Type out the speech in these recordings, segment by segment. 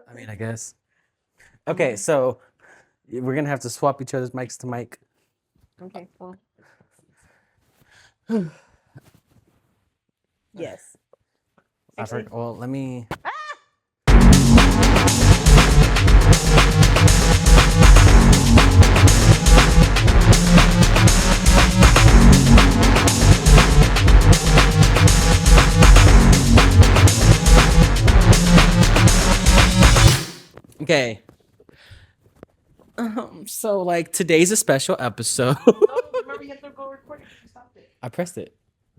I mean, I guess. Okay, so we're gonna have to swap each other's mics to mic. Okay, well. Yes. Well, let me. Okay. So like today's a special episode. No, remember you have to go record it. You stopped it. I pressed it.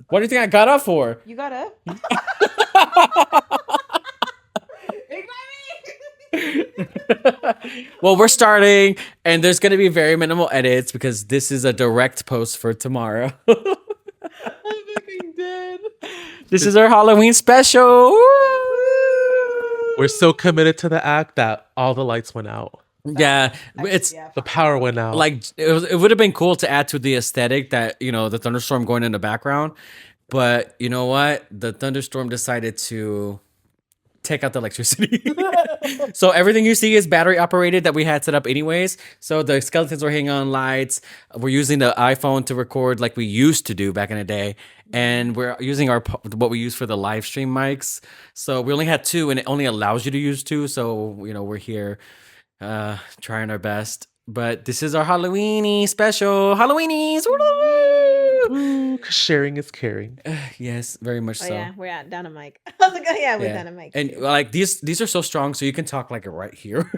What do you think I got up for? You got up? Well, we're starting, and there's gonna be very minimal edits because this is a direct post for tomorrow. I'm fucking dead. This is our Halloween special. We're so committed to the act that all the lights went out. Yeah, it's The power went out. like it would have been cool to add to the aesthetic that, you know, the thunderstorm going in the background, but you know what? The thunderstorm decided to take out the electricity. So everything you see is battery operated that we had set up anyways. So the skeletons are hanging on lights. We're using the iPhone to record like we used to do back in the day. And we're using what we use for the live stream mics. So we only had 2 and it only allows you to use 2. So, you know, we're here trying our best. But this is our Halloweenie special. Halloweenies. Ooh, 'cause sharing is caring. Yes, very much Oh so. yeah, we're at down a mic. I was like, oh yeah, we're down a mic. And like these are so strong, so you can talk like right here.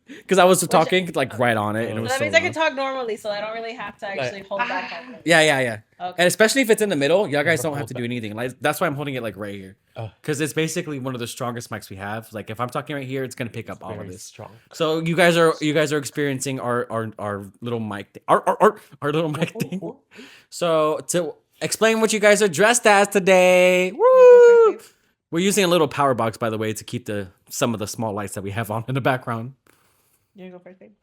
Because I was talking like right on it, and it was that so means I can loud. talk normally, so I don't really have to actually hold back. Yeah. Okay. And especially if it's in the middle, y'all guys don't have to do anything. Like that's why I'm holding it like right here, because it's basically one of the strongest mics we have. Like if I'm talking right here, it's gonna pick up all of Very this. strong. So you guys are experiencing our little mic our little mic thing. So to explain what you guys are dressed as today, woo! We're using a little power box, by the way, to keep some of the small lights that we have on in the background. You wanna go first, babe?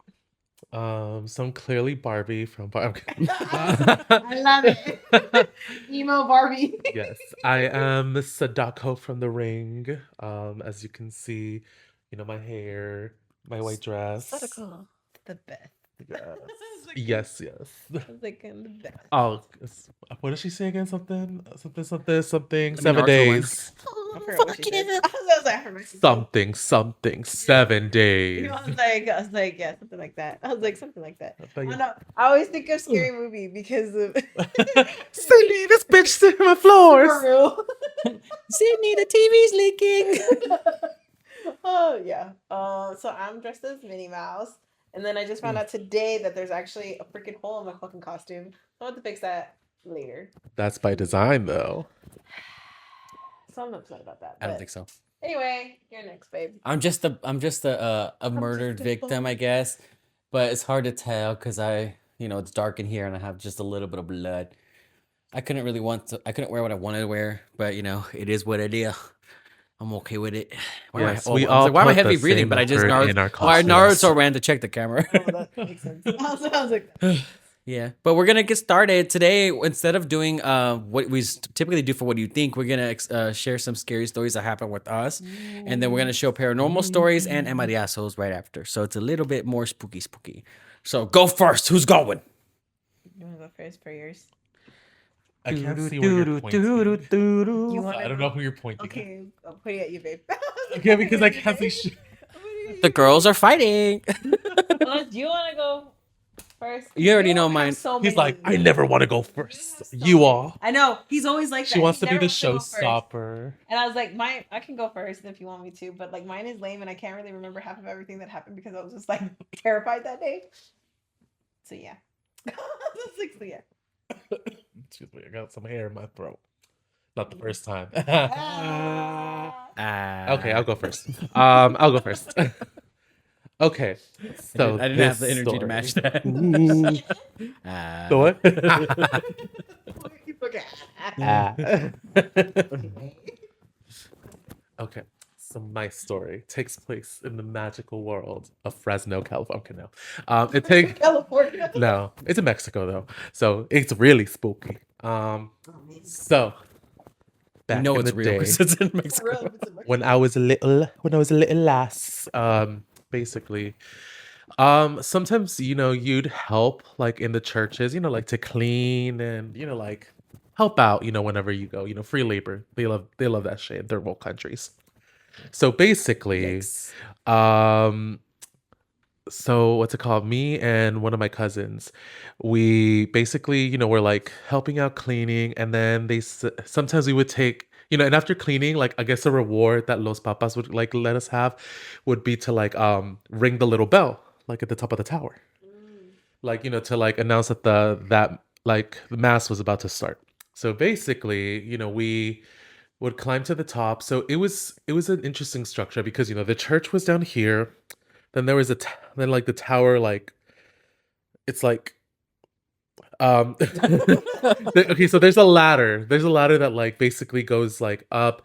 Some clearly Barbie from Barbie. I love it. Emo Barbie. Yes, I am Sadako from The Ring. As you can see, you know, my hair, my white dress. The best. Yes. Yes. I was like, I'm the best. Oh, what did she say again? Something. Let me 7 Naruto days. I forgot what she said. I was like, I forgot what she said. Something. 7 days. I was like, yeah, something like that. I was like, something like that. But yeah. No, I always think of Scary Movie because of Sydney, this bitch sitting on the floors. For real. Sydney, the TV's leaking. Oh yeah. So I'm dressed as Minnie Mouse, and then I just found out today that there's actually a freaking hole in my fucking costume. So I have to fix that later. That's by design, though. So I'm upset about that. I don't but think so. Anyway, you're next, babe. I'm just a murdered victim, I guess, but it's hard to tell because it's dark in here and I have just a little bit of blood. I couldn't wear what I wanted to wear, but it is what it is. I'm okay with it. Yes, why we am I all heavy put the breathing? same But I just effort in our Naruto ran to check the camera. Oh, that makes sense. I was like, Yeah, but we're gonna get started today. Instead of doing what we typically do for What Do You Think, we're gonna share some scary stories that happen with us, and then we're gonna show paranormal stories and emariasos right after. So it's a little bit more spooky. So go first. Who's going? you want to go first for yours? I can't see where you're pointing. You want I don't know who you're pointing at. Okay, I'm pointing at you, babe. Okay, because I can't see shit. The girls are fighting. Unless you want to go first. You already know have mine. so He's many. like, I never want to go first. You all. I know. He's always like that. She wants He to be never the go first. showstopper. And I was like, I can go first if you want me to, but like mine is lame and I can't really remember half of everything that happened because I was just like terrified that day. So yeah. So yeah. Excuse me, I got some hair in my throat. Not the first time. Ah. Okay, I'll go first. I'll go first. Okay, so I didn't have the this energy to story- match that. The what? Okay, so my story takes place in the magical world of Fresno, California. It takes California. no, it's in Mexico though, so it's really spooky. So You back know in the it's real day because it's in For real, Mexico. if it's in when Mexico. I was a little lass, basically. Sometimes, you'd help like in the churches, like to clean and, like help out, whenever you go, free labor. They love that shit in third world countries. So basically, Yikes. um, so what's it called? Me and one of my cousins, we basically, were like helping out cleaning, and then sometimes we would take, and after cleaning, like I guess a reward that Los Papas would like let us have would be to like ring the little bell like at the top of the tower, Mm. like to like announce that the mass was about to start. So basically, we would climb to the top. So it was an interesting structure because the church was down here, then there was then like the tower, like it's like okay, so there's a ladder. There's a ladder that like basically goes like up,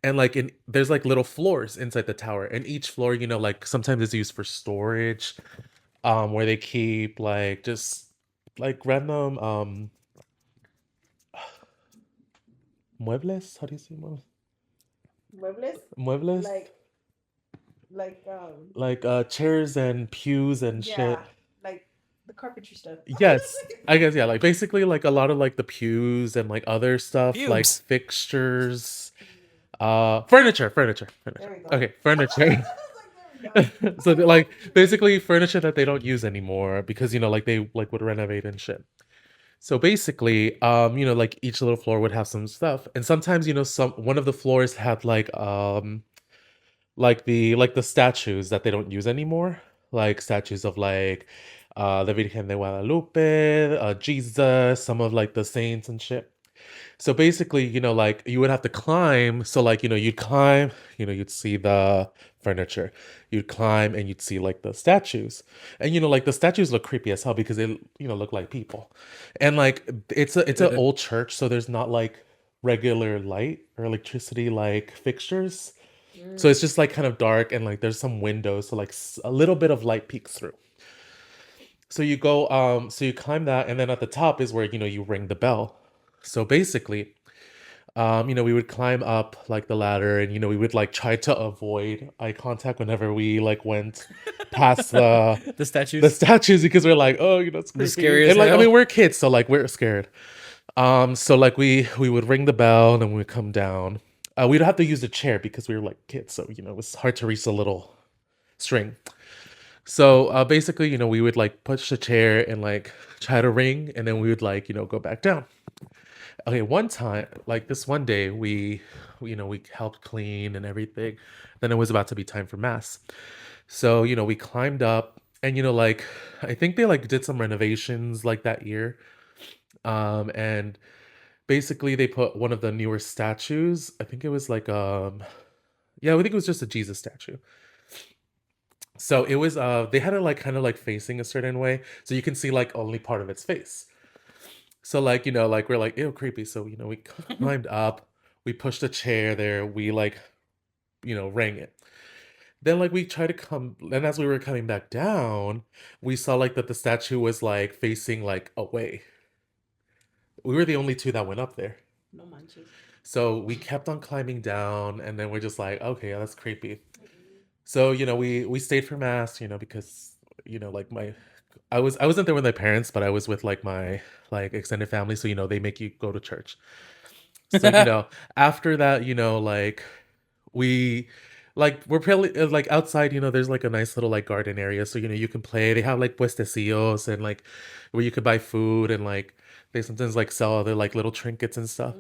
and like there's like little floors inside the tower, and each floor, like sometimes is used for storage, where they keep like just like random muebles. How do you say Muebles? muebles? Like, Like chairs and pews and yeah, shit. like the carpentry stuff. Yes, I guess, yeah, like basically like a lot of like the pews and like other stuff, like Pubes. fixtures, furniture. There we go. Okay, furniture. I was like, there we go. So like basically furniture that they don't use anymore because like they like would renovate and shit. So basically, like each little floor would have some stuff, and sometimes some one of the floors had like the statues that they don't use anymore, like statues of like the Virgen de Guadalupe, Jesus, some of like the saints and shit. So basically, like you would have to climb. So like, you'd climb, you'd see the furniture. You'd climb and you'd see like the statues. And like the statues look creepy as hell because they, look like people. And like it's an old church, so there's not like regular light or electricity like fixtures. So it's just like kind of dark, and like there's some windows, so like a little bit of light peeks through. So you go, so you climb that, and then at the top is where you ring the bell. So basically, we would climb up like the ladder, and we would like try to avoid eye contact whenever we like went past The the statues. statues because we're like, oh, it's They're creepy. scary as And like, I hell. mean, we're kids, so like we're scared. So like we would ring the bell, and then we would come down. We'd have to use the chair because we were like kids, so it was hard to reach the little string. So basically, we would like push the chair and like try to ring, and then we would like go back down. Okay, one time, like this one day, we helped clean and everything. Then it was about to be time for mass. So we climbed up, and like I think they like did some renovations like that year. And basically they put one of the newer statues. I think it was like yeah, I think it was just a Jesus statue. So it was they had it like kind of like facing a certain way, so you can see like only part of its face. So like like we're like, ew, creepy. So we climbed up, we pushed a chair there, we like rang it. Then like we tried to come, and as we were coming back down, we saw like that the statue was like facing like away. We were the only two that went up there. No manches. So we kept on climbing down, and then we're just like, okay, yeah, that's creepy. So we stayed for mass, because like I wasn't there with my parents, but I was with like my like extended family, so they make you go to church. So after that, like we we're probably like outside, there's like a nice little like garden area, so you can play. They have like puestecillos and like where you could buy food, and like they sometimes like sell other like little trinkets and stuff.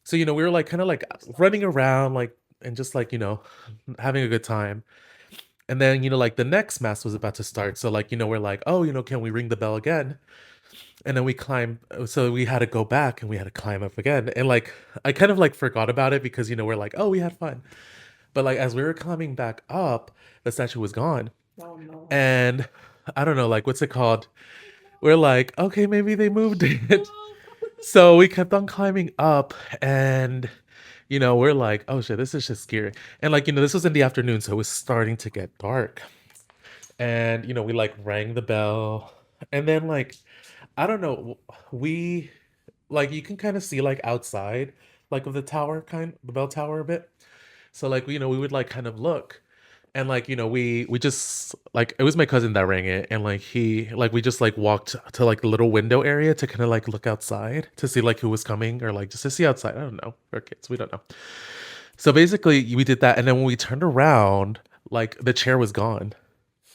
So we were like kind of like running around like and just like having a good time. And then like the next mass was about to start, so like we're like, oh, can we ring the bell again? And then we climbed, so we had to go back and we had to climb up again. And like I kind of like forgot about it because we're like, oh, we had fun. But like as we were climbing back up, the statue was gone. Oh no. And I don't know, like what's it called? We're like, okay, maybe they moved it. So we kept on climbing up, and we're like, oh shit, this is just scary. And like, this was in the afternoon, so it was starting to get dark. And we like rang the bell. And then like, I don't know, we like you can kind of see like outside, like of the the bell tower a bit. So like we would like kind of look, and like we just like it was my cousin that rang it, and like we just like walked to like the little window area to kind of like look outside to see like who was coming, or like just to see outside. I don't know. We're kids, we don't know. So basically we did that, and then when we turned around, like the chair was gone.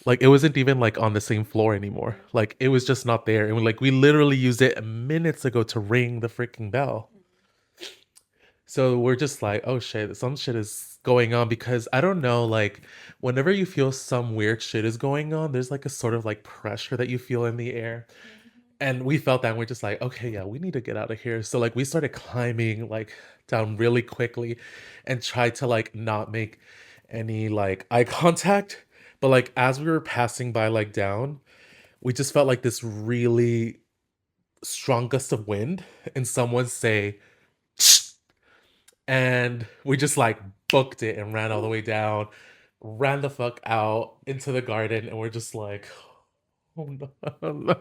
Like it wasn't even like on the same floor anymore. Like it was just not there. And we literally used it minutes ago to ring the freaking bell. So we're just like, oh shit, some shit is going on, because I don't know, like whenever you feel some weird shit is going on, there's like a sort of like pressure that you feel in the air. And we felt that, and we're just like, okay, yeah, we need to get out of here. So like we started climbing like down really quickly and tried to like not make any like eye contact. But like as we were passing by like down, we just felt like this really strong gust of wind and someone say, and we just like booked it and ran all the way down, ran the fuck out into the garden, and we're just like, oh no.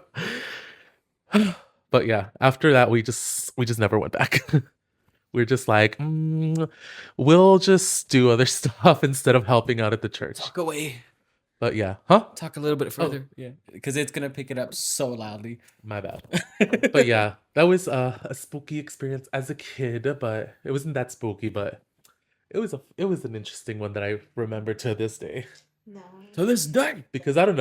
But yeah, after that we just never went back. We're just like, we'll just do other stuff instead of helping out at the church. Talk away. But yeah, huh? Talk a little bit further. Yeah, because it's gonna pick it up so loudly. My bad. But yeah, that was a spooky experience as a kid, but it wasn't that spooky, but it was an interesting one that I remember to this day. No. To this day. Because I don't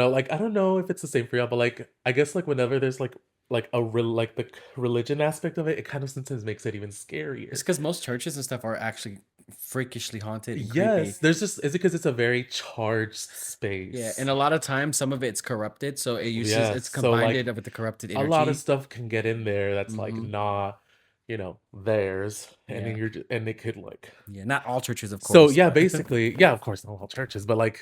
know if it's the same for y'all, but like I guess like whenever there's like the religion aspect of it, it kind of sometimes makes it even scarier. It's because most churches and stuff are actually freakishly haunted. And Yes, creepy. there's just is it because it's a very charged space. Yeah, and a lot of times some of it's corrupted, so it uses Yeah, it's so, like, combined with the corrupted energy. a lot of stuff can get in there that's like Mhm. not theirs, and then Yeah. and it could like Yeah, not all churches, of course. so yeah, but- basically, yeah, of course not all churches, but like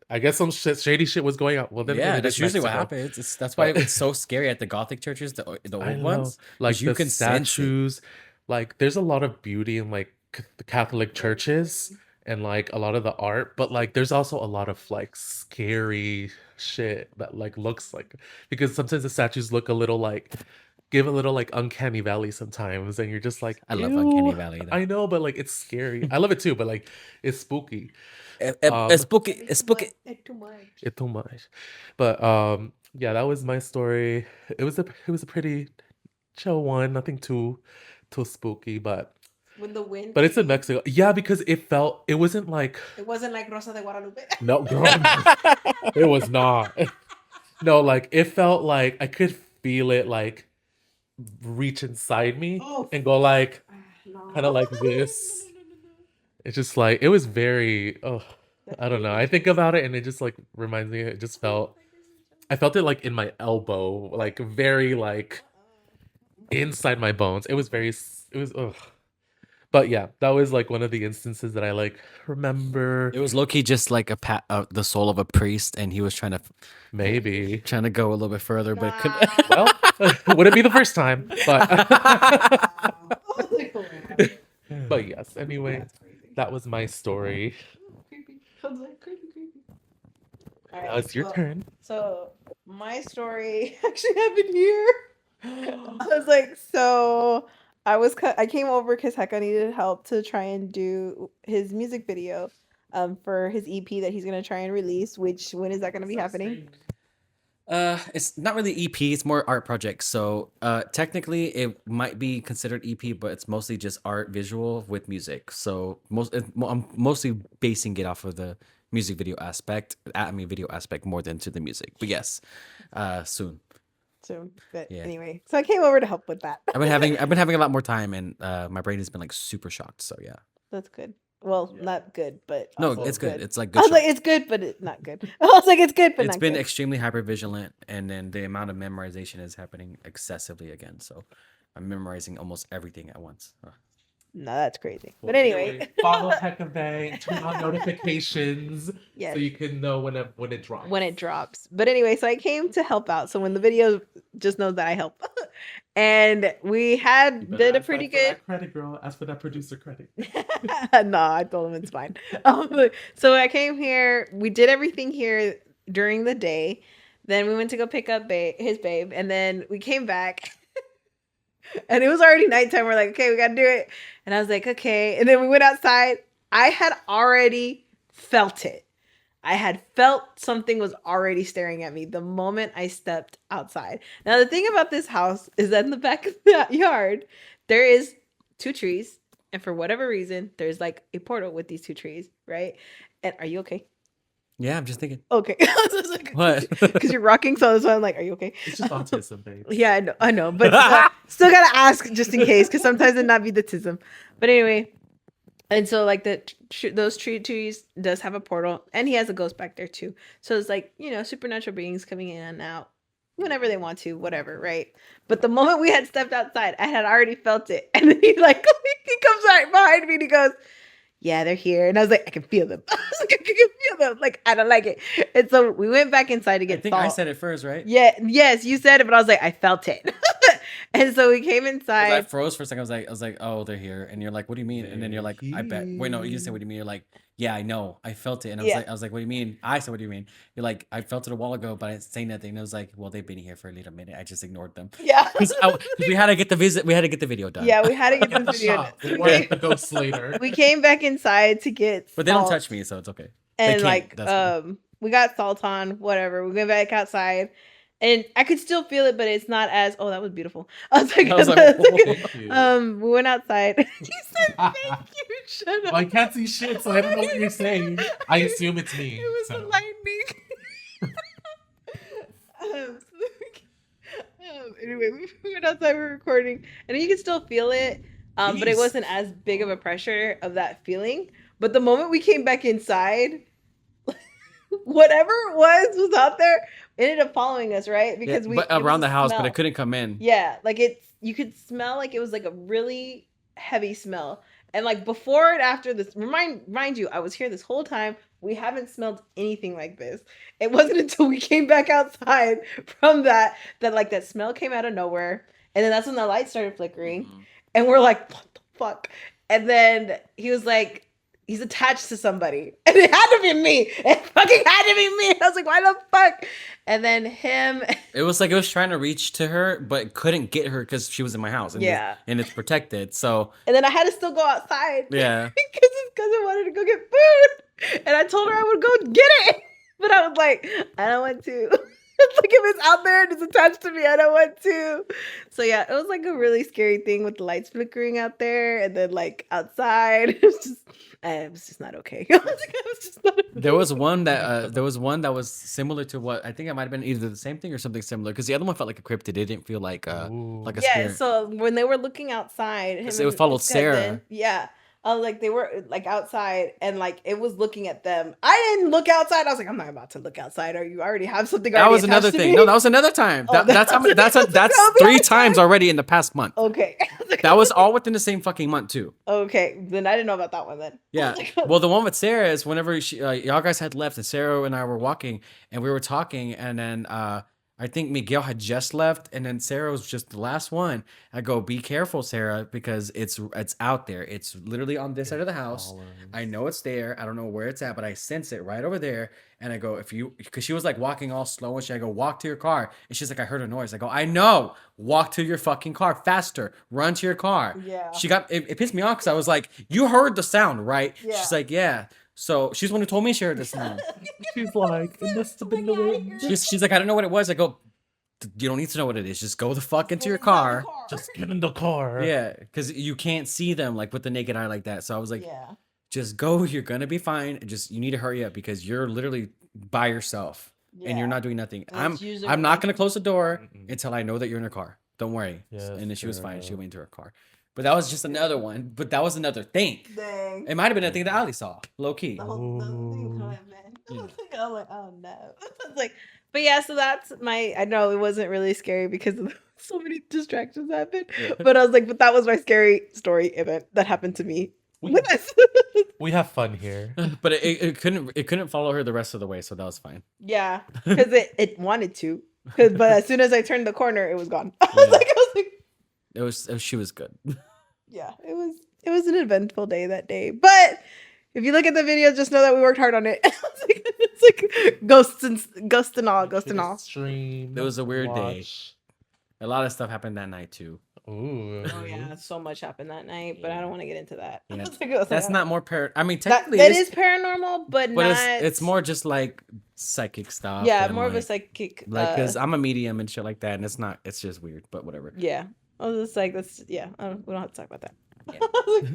I guess some shady shit was going on. Well, then yeah, again, it that's is usually what Mexico. happens. That's why it's so scary at the Gothic churches, the I old know, ones. like you the can sense it. statues, like there's a lot of beauty in like the Catholic churches and like a lot of the art, but like there's also a lot of like scary shit that like looks like, because sometimes the statues look a little like give a little like uncanny valley sometimes, and you're just like, I love Uncanny "Ew." Valley, though. I know, but like it's scary. I love it too, but like it's spooky. It's spooky. It's spooky. It's too much. It's too much. But yeah, that was my story. It was a pretty chill one, nothing too spooky, but When the wind. it's in came, Mexico. Yeah, because it wasn't like, It wasn't like Rosa de Guadalupe. no, girl, it was not. No, like it felt like I could feel it like reach inside me Oh. and go like No. kind of like this. It's just like it was very I don't know. I think about it and it just like reminds me, it just felt, I felt it like in my elbow, like very like inside my bones. It was ugh. But yeah, that was like one of the instances that I like remember. It was low-key just like the soul of a priest, and he was trying to go a little bit further, but it couldn't. Well, wouldn't be the first time, but but yes. Anyway, That's crazy. that was my story. Creepy. I was like, creepy. All Now it's your well, turn. So my story actually happened here. I was like, so I came over because Heka needed help to try and do his music video, for his EP that he's gonna try and release. Which when is that gonna be happening? It's not really EP. It's more art projects. So, technically, it might be considered EP, but it's mostly just art, visual with music. So I'm mostly basing it off of the music video aspect. Video aspect more than to the music. But yes, soon. So, but Yeah. anyway, so I came over to help with that. I've been having a lot more time, and my brain has been like super shocked. So yeah. That's good. Well, not good, but No, also it's good. It's like I good. was like, shock. it's good, but it's not good. I was like, it's good, but It's not been good. extremely hyper vigilant, and then the amount of memorization is happening excessively again. So I'm memorizing almost everything at once. No, that's crazy. But anyway, follow HekaVang, turn on notifications yes, so you can know when it drops. when it drops. But anyway, so I came to help out. So when the video just knows that I help, and we did a pretty good. Credit, girl. Ask for that producer credit. No, I told him it's fine. So I came here. We did everything here during the day. Then we went to go pick up his babe, and then we came back. And it was already nighttime. We're like, okay, we gotta do it. And I was like, okay. And then we went outside. I had already felt it. I had felt something was already staring at me the moment I stepped outside. Now, the thing about this house is that in the back of the yard, there is 2 trees. And for whatever reason, there's like a portal with these 2 trees, right? And are you okay? Yeah, I'm just thinking. Okay. What? Because you're rocking, so I'm like, are you okay? It's just autism, babe. Yeah, I know, but still gotta ask just in case, because sometimes it not be the tism. But anyway, and so like those trees does have a portal, and he has a ghost back there too. So it's like, you know, supernatural beings coming in and out whenever they want to, whatever, right? But the moment we had stepped outside, I had already felt it, and then he comes right behind me and he goes, yeah, they're here. And I was like, I can feel them. I was like, I can feel them. Like, I don't like it. And so we went back inside to get I think salt. I said it first, right? Yeah, yes, you said it, but I was like, I felt it. And so we came 'Cause inside. I froze for a second. I was like, oh, they're here. And you're like, what do you mean? And then you're like, I bet. Wait, no, you said, what do you mean? You're like, yeah, I know. I felt it. And I was like, what do you mean? I said, what do you mean? You're like, I felt it a while ago, but I didn't say nothing. And I was like, well, they've been here for a little minute. I just ignored them. Yeah. Because we had to get the visit. We had to get the video done. Yeah, we had to get Get this the video. shot. They weren't the ghost later. We came back inside to get But they don't salt. touch me, so it's okay. And can't, like that's fine. we got salt on, whatever. We went back outside. And I could still feel it, but it's not as that was beautiful. I was like, Thank you. we went outside. You said thank you. Shut up. Well, I can't see shit, so I don't know what you're saying. I assume it's me. It was so. the lightning. Anyway, we went outside, we were recording, and you can still feel it, but it Jeez. wasn't as big of a pressure of that feeling. But the moment we came back inside, whatever it was out there, it ended up following us, right? Because but around the house, but it couldn't come in. Yeah, like you could smell like it was like a really heavy smell. And like before and after this, mind you, I was here this whole time. We haven't smelled anything like this. It wasn't until we came back outside from that like that smell came out of nowhere. And then that's when the lights started flickering. Mhm. And we're like, what the fuck? And then he was like, he's attached to somebody. And it had to be me. It fucking had to be me. I was like, why the fuck? And then him. It was like it was trying to reach to her, but couldn't get her because she was in my house. And Yeah. and it's protected. So And then I had to still go outside. yeah. Because his cousin wanted to go get food. And I told her I would go get it. But I was like, I don't want to. It's like if it's out there and it's attached to me, I don't want to. So yeah, it was like a really scary thing with the lights flickering out there and then like outside. It was just not okay. I was just not okay. There was one that was similar to what I think it might have been either the same thing or something similar because the other one felt like a cryptid. It didn't feel like a Yeah, spirit. so when they were looking outside, It followed Sarah. Yeah. Like they were like outside and like it was looking at them. I didn't look outside. I was like, I'm not about to look outside. Or you already have something. That was another thing. No, that was another time. Oh, That's 3 times already in the past month. Okay. That was all within the same fucking month too. Okay, then I didn't know about that one then. Yeah. Well, the one with Sarah is whenever y'all guys had left and Sarah and I were walking and we were talking and then I think Miguel had just left and then Sarah was just the last one. I go, be careful, Sarah, because it's out there. It's literally on this side of the house. I know it's there. I don't know where it's at, but I sense it right over there. And I go, because she was like walking all slow and shit. I go, walk to your car. And she's like, I heard a noise. I go, I know. Walk to your fucking car faster. Run to your car. Yeah. She got it pissed me off because I was like, you heard the sound, right? Yeah. She's like, yeah. So she's the one who told me she heard the sound. She's like, it must have been the wind. She's like, I don't know what it was. I go, you don't need to know what it is. Just go the fuck into your car. Just get in the car. Yeah, because you can't see them like with the naked eye like that. So I was like, Yeah. just go. You're gonna be fine. You need to hurry up because you're literally by yourself and you're not doing nothing. And it's usually I'm not gonna close the door Mm-mm. until I know that you're in a car. Don't worry. Yes, And then she was fine. She girl. went into her car. But that was just another one. But that was another thing. Dang. It might have been a thing that Ali saw, low key. The whole thing Ooh. man. I'm like, oh no. I was like, but yeah, so that's I know it wasn't really scary because of so many distractions happened. Yeah. But I was like, but that was my scary story event that happened to me. We, With us. we have fun here. But it couldn't follow her the rest of the way, so that was fine. Yeah, because it wanted to. But as soon as I turned the corner, it was gone. I Yeah. was like, She was good. yeah, it was an eventful day that day. But if you look at the video, just know that we worked hard on it. It's like ghosts and all. Stream. It was a weird day. watch. A lot of stuff happened that night too. Ooh. Oh yeah, so much happened that night, but I Yeah. don't want to get into that. Yeah, I was like, that's I not don't- more I mean, that, technically, that it is paranormal, but but not. it's more just like psychic stuff. Yeah, and more of a like, psychic. because I'm a medium and shit like that, and it's just weird, but whatever. Yeah, I was just like, that's yeah. We don't have to talk about that. Yeah.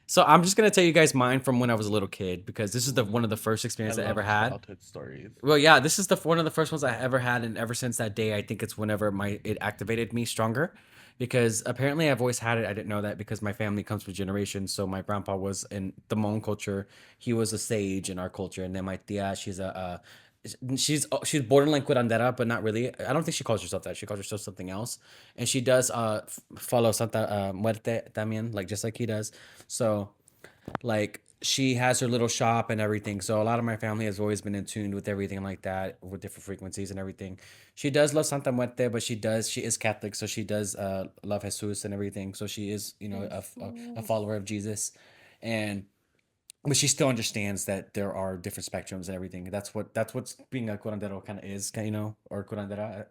So I'm just gonna tell you guys mine from when I was a little kid, because this is one of the first experiences I love ever had. childhood stories. Well, yeah, this is one of the first ones I ever had, and ever since that day, I think it's whenever it activated me stronger, because apparently I've always had it. I didn't know that because my family comes from generations. So my grandpa was in the Hmong culture; he was a sage in our culture, and then my tia, she's borderline curandera, but not really. I don't think she calls herself that. She calls herself something else, and she does follow Santa Muerte también, like just like he does. So like she has her little shop and everything. So a lot of my family has always been in tune with everything like that, with different frequencies and everything. She does love Santa Muerte, but she is Catholic, so she does love Jesus and everything. So she is, a follower of Jesus, and but she still understands that there are different spectrums and everything. That's what's being a curandero kind of is, or curandera,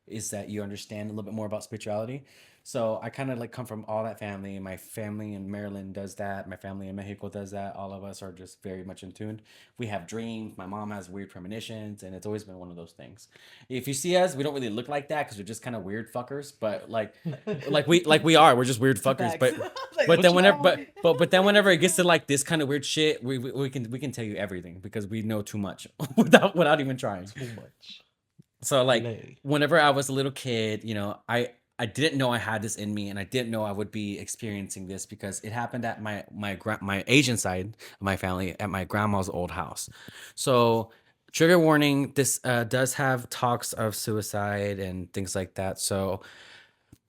is that you understand a little bit more about spirituality. So I kind of like come from all that family. My family in Maryland does that. My family in Mexico does that. All of us are just very much in tune. We have dreams. My mom has weird premonitions, and it's always been one of those things. If you see us, we don't really look like that because we're just kind of weird fuckers. But like we are. We're just weird fuckers. Facts. But Like, then what's whenever wrong? but then whenever it gets to like this kind of weird shit, we can tell you everything because we know too much without even trying. Too much. So like Nay. whenever I was a little kid, I didn't know I had this in me, and I didn't know I would be experiencing this because it happened at my Asian side of my family, at my grandma's old house. So trigger warning, this does have talks of suicide and things like that. So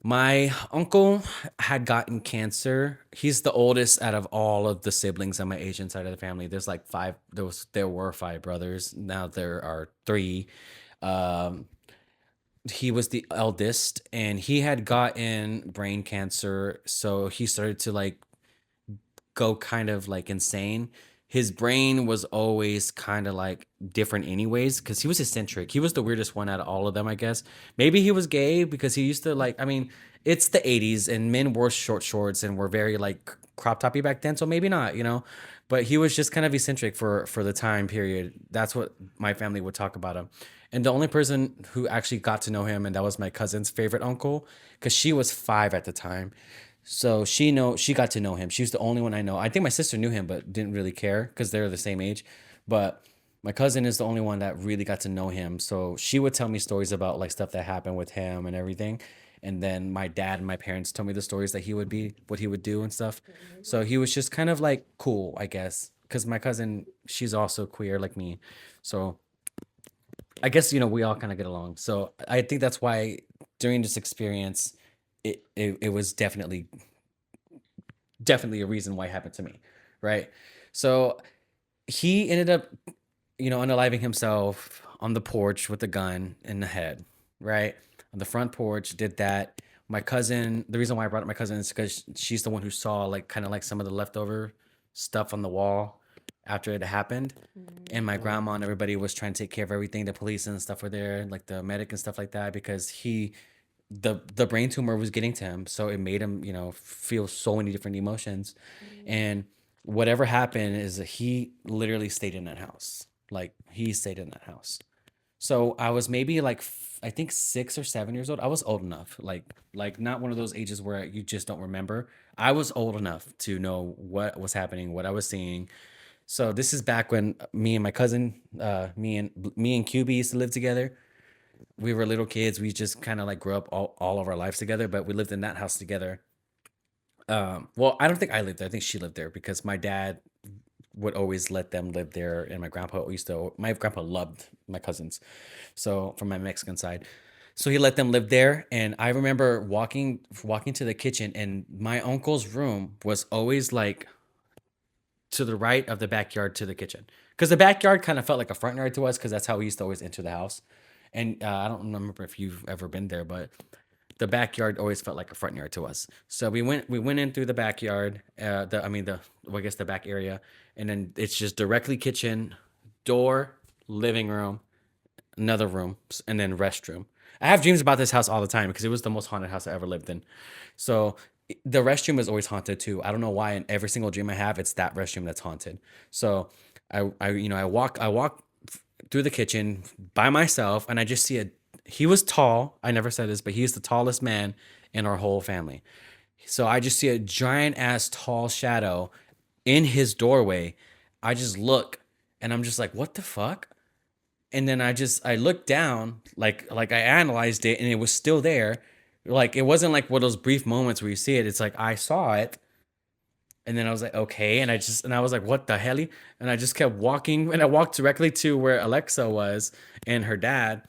my uncle had gotten cancer. He's the oldest out of all of the siblings on my Asian side of the family. There's like five. There were five brothers. Now there are three. Um, he was the eldest, and he had gotten brain cancer. So he started to like go kind of like insane. His brain was always kind of like different, anyways, because he was eccentric. He was the weirdest one out of all of them, I guess. Maybe he was gay because he used to like, I mean, it's the 80s and men wore short shorts and were very like crop toppy back then. So maybe not. But he was just kind of eccentric for the time period. That's what my family would talk about him. And the only person who actually got to know him, and that was my cousin's favorite uncle, because she was 5 at the time. So she got to know him. She's the only one I know. I think my sister knew him, but didn't really care because they're the same age. But my cousin is the only one that really got to know him. So she would tell me stories about like stuff that happened with him and everything. And then my dad and my parents told me the stories that what he would do and stuff. So he was just kind of like cool, I guess. Because my cousin, she's also queer like me. So I guess, we all kind of get along. So I think that's why during this experience, it was definitely a reason why it happened to me, right? So he ended up, unaliving himself on the porch with a gun in the head, right? On the front porch, did that. My cousin, the reason why I brought up my cousin is because she's the one who saw like kind of like some of the leftover stuff on the wall after it happened. And my grandma and everybody was trying to take care of everything. The police and stuff were there, like the medic and stuff like that, because the brain tumor was getting to him, so it made him feel so many different emotions. And whatever happened is that he literally stayed in that house. Like he stayed in that house. So I was maybe like I think 6 or 7 years old. I was old enough, like not one of those ages where you just don't remember. I was old enough to know what was happening, what I was seeing. So this is back when me and my cousin, me and QB used to live together. We were little kids. We just kind of like grew up all of our lives together, but we lived in that house together. Well, I don't think I lived there. I think she lived there because my dad would always let them live there, and my grandpa loved my cousins, so from my Mexican side. So he let them live there, and I remember walking to the kitchen, and my uncle's room was always like to the right of the backyard to the kitchen, because the backyard kind of felt like a front yard to us, because that's how we used to always enter the house. And I don't remember if you've ever been there, but the backyard always felt like a front yard to us. So we went in through the backyard, the back area, and then it's just directly kitchen, door, living room, another room, and then restroom. I have dreams about this house all the time because it was the most haunted house I ever lived in. So the restroom is always haunted too. I don't know why. In every single dream I have, it's that restroom that's haunted. So I walk through the kitchen by myself, and I just see a. He was tall. I never said this, but he's the tallest man in our whole family. So I just see a giant ass tall shadow in his doorway. I just look, and I'm just like, what the fuck? And then I looked down, like I analyzed it, and it was still there. Like it wasn't like one of those brief moments where you see it. It's like I saw it, and then I was like, okay, and I was like, what the hell? And I just kept walking, and I walked directly to where Alexa was and her dad,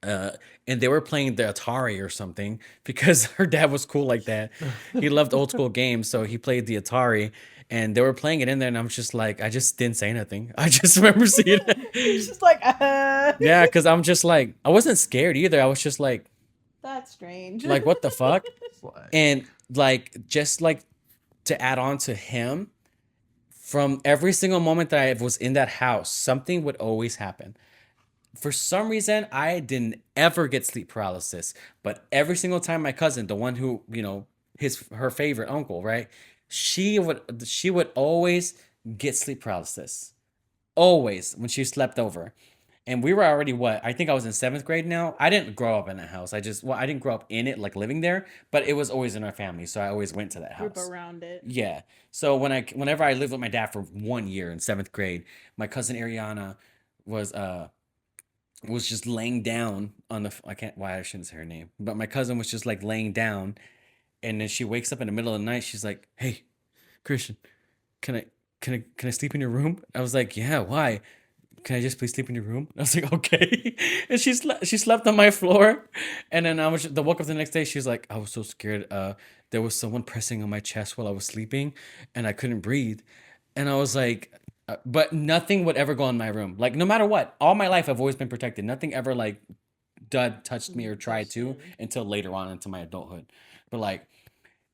and they were playing the Atari or something because her dad was cool like that. He loved old school games, so he played the Atari, and they were playing it in there, and I'm just like, I just didn't say nothing. I just remember seeing it. It's just like, Yeah, because I'm just like, I wasn't scared either. I was just that's strange. like, what the fuck? And like, just like to add on to him, from every single moment that I was in that house, something would always happen. For some reason, I didn't ever get sleep paralysis, but every single time my cousin, the one who, her favorite uncle, right? She would always get sleep paralysis. Always when she slept over. And we were already I think I was in 7th grade now. I didn't grow up in that house. I didn't grow up in it, like living there, but it was always in our family. So I always went to that house. Group around it. Yeah. So whenever I lived with my dad for 1 year in 7th grade, my cousin Ariana was just laying down on I shouldn't say her name, but my cousin was just like laying down, and then she wakes up in the middle of the night. She's like, "Hey, Christian, can I sleep in your room?" I was like, "Yeah, why? Can I just please sleep in your room?" I was like, "Okay." And she slept on my floor, and then woke up the next day. She's like, "I was so scared. There was someone pressing on my chest while I was sleeping, and I couldn't breathe." And I was like, but nothing would ever go in my room. Like no matter what, all my life I've always been protected. Nothing ever like touched me or tried to until later on into my adulthood. But like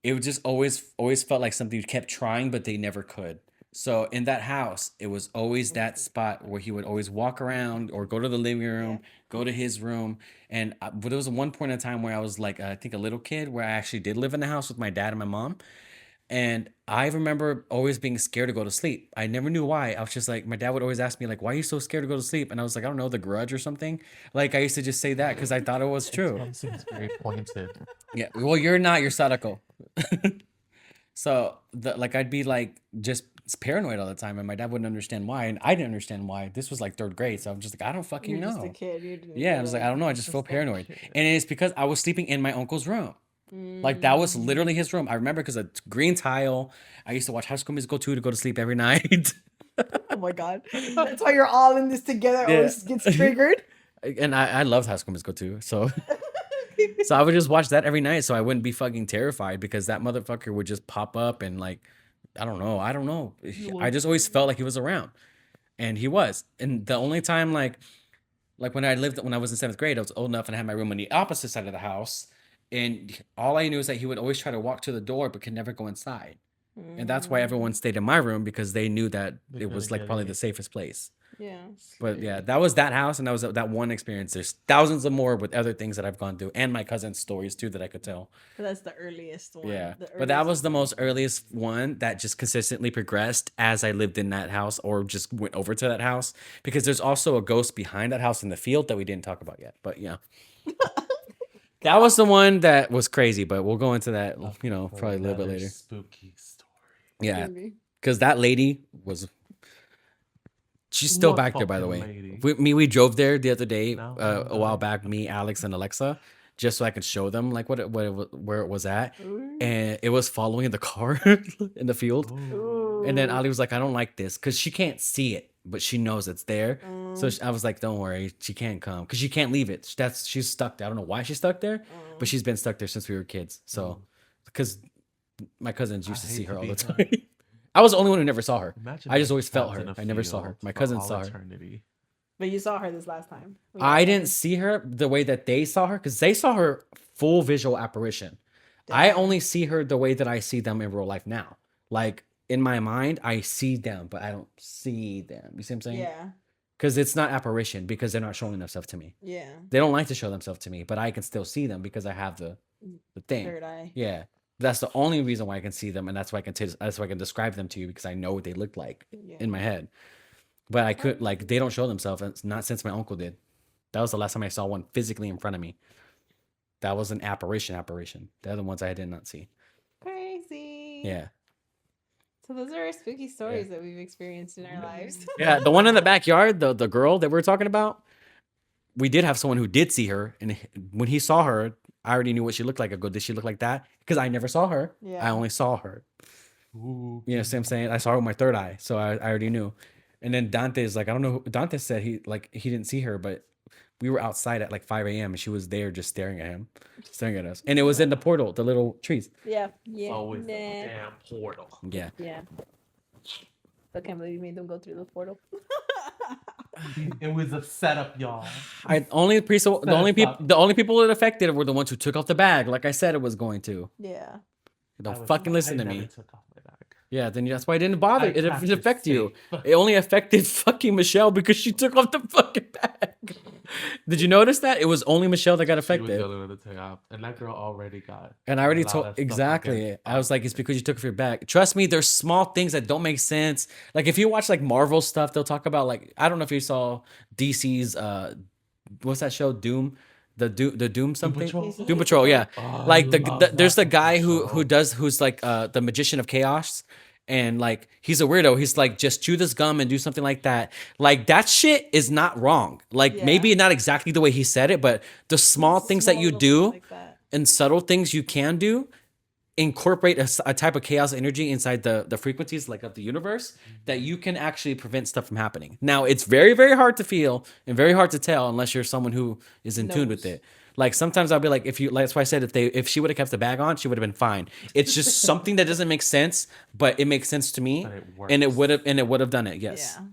it would just always felt like something kept trying, but they never could. So in that house, it was always that spot where he would always walk around or go to the living room, go to his room. And but there was one point in time where I was like, I think a little kid, where I actually did live in the house with my dad and my mom. And I remember always being scared to go to sleep. I never knew why. I was just like, my dad would always ask me like, "Why are you so scared to go to sleep?" And I was like, "I don't know, the grudge or something." Like I used to just say that because I thought it was true. It seems very pointed. Yeah. Well, you're not. You're Sadako. So I'd be like just paranoid all the time, and my dad wouldn't understand why, and I didn't understand why. This was like 3rd grade, so I'm just like, I don't fucking You're know. just a kid. You didn't Yeah, I was like, I don't know. I just feel paranoid, and it's because I was sleeping in my uncle's room. Like that was literally his room. I remember because a green tile. I used to watch High School Musical 2 to go to sleep every night. Oh my god, that's why you're all in this together. Yeah. Always gets triggered. And I loved High School Musical 2, so so I would just watch that every night, so I wouldn't be fucking terrified because that motherfucker would just pop up and like, I don't know. I just always felt like he was around, and he was. And the only time like when I was in 7th grade, I was old enough and I had my room on the opposite side of the house. And all I knew is that he would always try to walk to the door, but could never go inside. And that's why everyone stayed in my room, because they knew that it was like probably the safest place. Yeah. But yeah, that was that house, and that was that one experience. There's thousands of more with other things that I've gone through, and my cousin's stories too that I could tell. But that's the earliest one. Yeah, but that was the most earliest one that just consistently progressed as I lived in that house or just went over to that house, because there's also a ghost behind that house in the field that we didn't talk about yet. But yeah. That was the one that was crazy, but we'll go into that, probably a little bit later. Spooky story. Yeah, because that lady she's still back there, by the way. We drove there the other day, a while back, me, Alex, and Alexa, just so I could show them like where it was at. And it was following the car in the field. Ooh. And then Ali was like, "I don't like this," because she can't see it, but she knows it's there. So I was like, "Don't worry, she can't come because she can't leave it. She's stuck there. I don't know why she's stuck there, but she's been stuck there since we were kids. So because my cousins used to see her all the time. I was the only one who never saw her. I just always felt her. I never saw her. My cousins saw her. But you saw her this last time. I didn't see her the way that they saw her, because they saw her full visual apparition. I only see her the way that I see them in real life now. Like in my mind, I see them, but I don't see them. You see what I'm saying? Yeah. because it's not apparition because they're not showing themselves to me. Yeah. They don't like to show themselves to me, but I can still see them because I have the thing. Third eye. Yeah, that's the only reason why I can see them, and that's why I can describe them to you because I know what they look like in my head. But I could like they don't show themselves. It's not since my uncle did. That was the last time I saw one physically in front of me. That was an apparition. The other ones I did not see. Crazy. Yeah. So those are our spooky stories that we've experienced in our lives. Yeah, the one in the backyard, the girl that we were talking about, we did have someone who did see her, and when he saw her, I already knew what she looked like. I go, did she look like that? Because I never saw her. Yeah. I only saw her. Ooh. You know what I'm saying? I saw her with my third eye, so I already knew. And then Dante's like, I don't know. Dante said he didn't see her, but we were outside at like 5 a.m. and she was there just staring at us. And it was in the portal, the little trees. Yeah. Yeah. Always the damn portal. Yeah. Yeah. I can't believe you made them go through the portal. It was a setup, y'all. The only people that affected were the ones who took off the bag, like I said it was going to. Yeah. Don't fucking listen to me. Took off my bag. Yeah, then that's why it didn't bother. I It have didn't to affect you. say. It only affected fucking Michelle because she took off the fucking bag. Did you notice that? It was only Michelle that got She was affected. the other one to take off, and that girl already got. And I already a lot told of stuff exactly. against I was like, it's because you took off your bag. Trust me, there's small things that don't make sense. Like if you watch like Marvel stuff, they'll talk about like I don't know if you saw DC's what's that show Doom. The Doom something Patrol? Doom Patrol, yeah. Oh, Like I the love there's the that guy show. who's like the magician of chaos, and like he's a weirdo. He's like just chew this gum and do something like that. Like that shit is not wrong. Like Yeah. maybe not exactly the way he said it, but the small things that you Small do little like that. and subtle things you can do incorporate a type of chaos energy inside the frequencies like of the universe that you can actually prevent stuff from happening. Now it's very, very hard to feel and very hard to tell unless you're someone who is in tune with Knows. it. Like sometimes I'll be like, that's why I said if she would have kept the bag on, she would have been fine. It's just something that doesn't make sense, but it makes sense to me, But it and it works. would have done it. Yes. Yeah.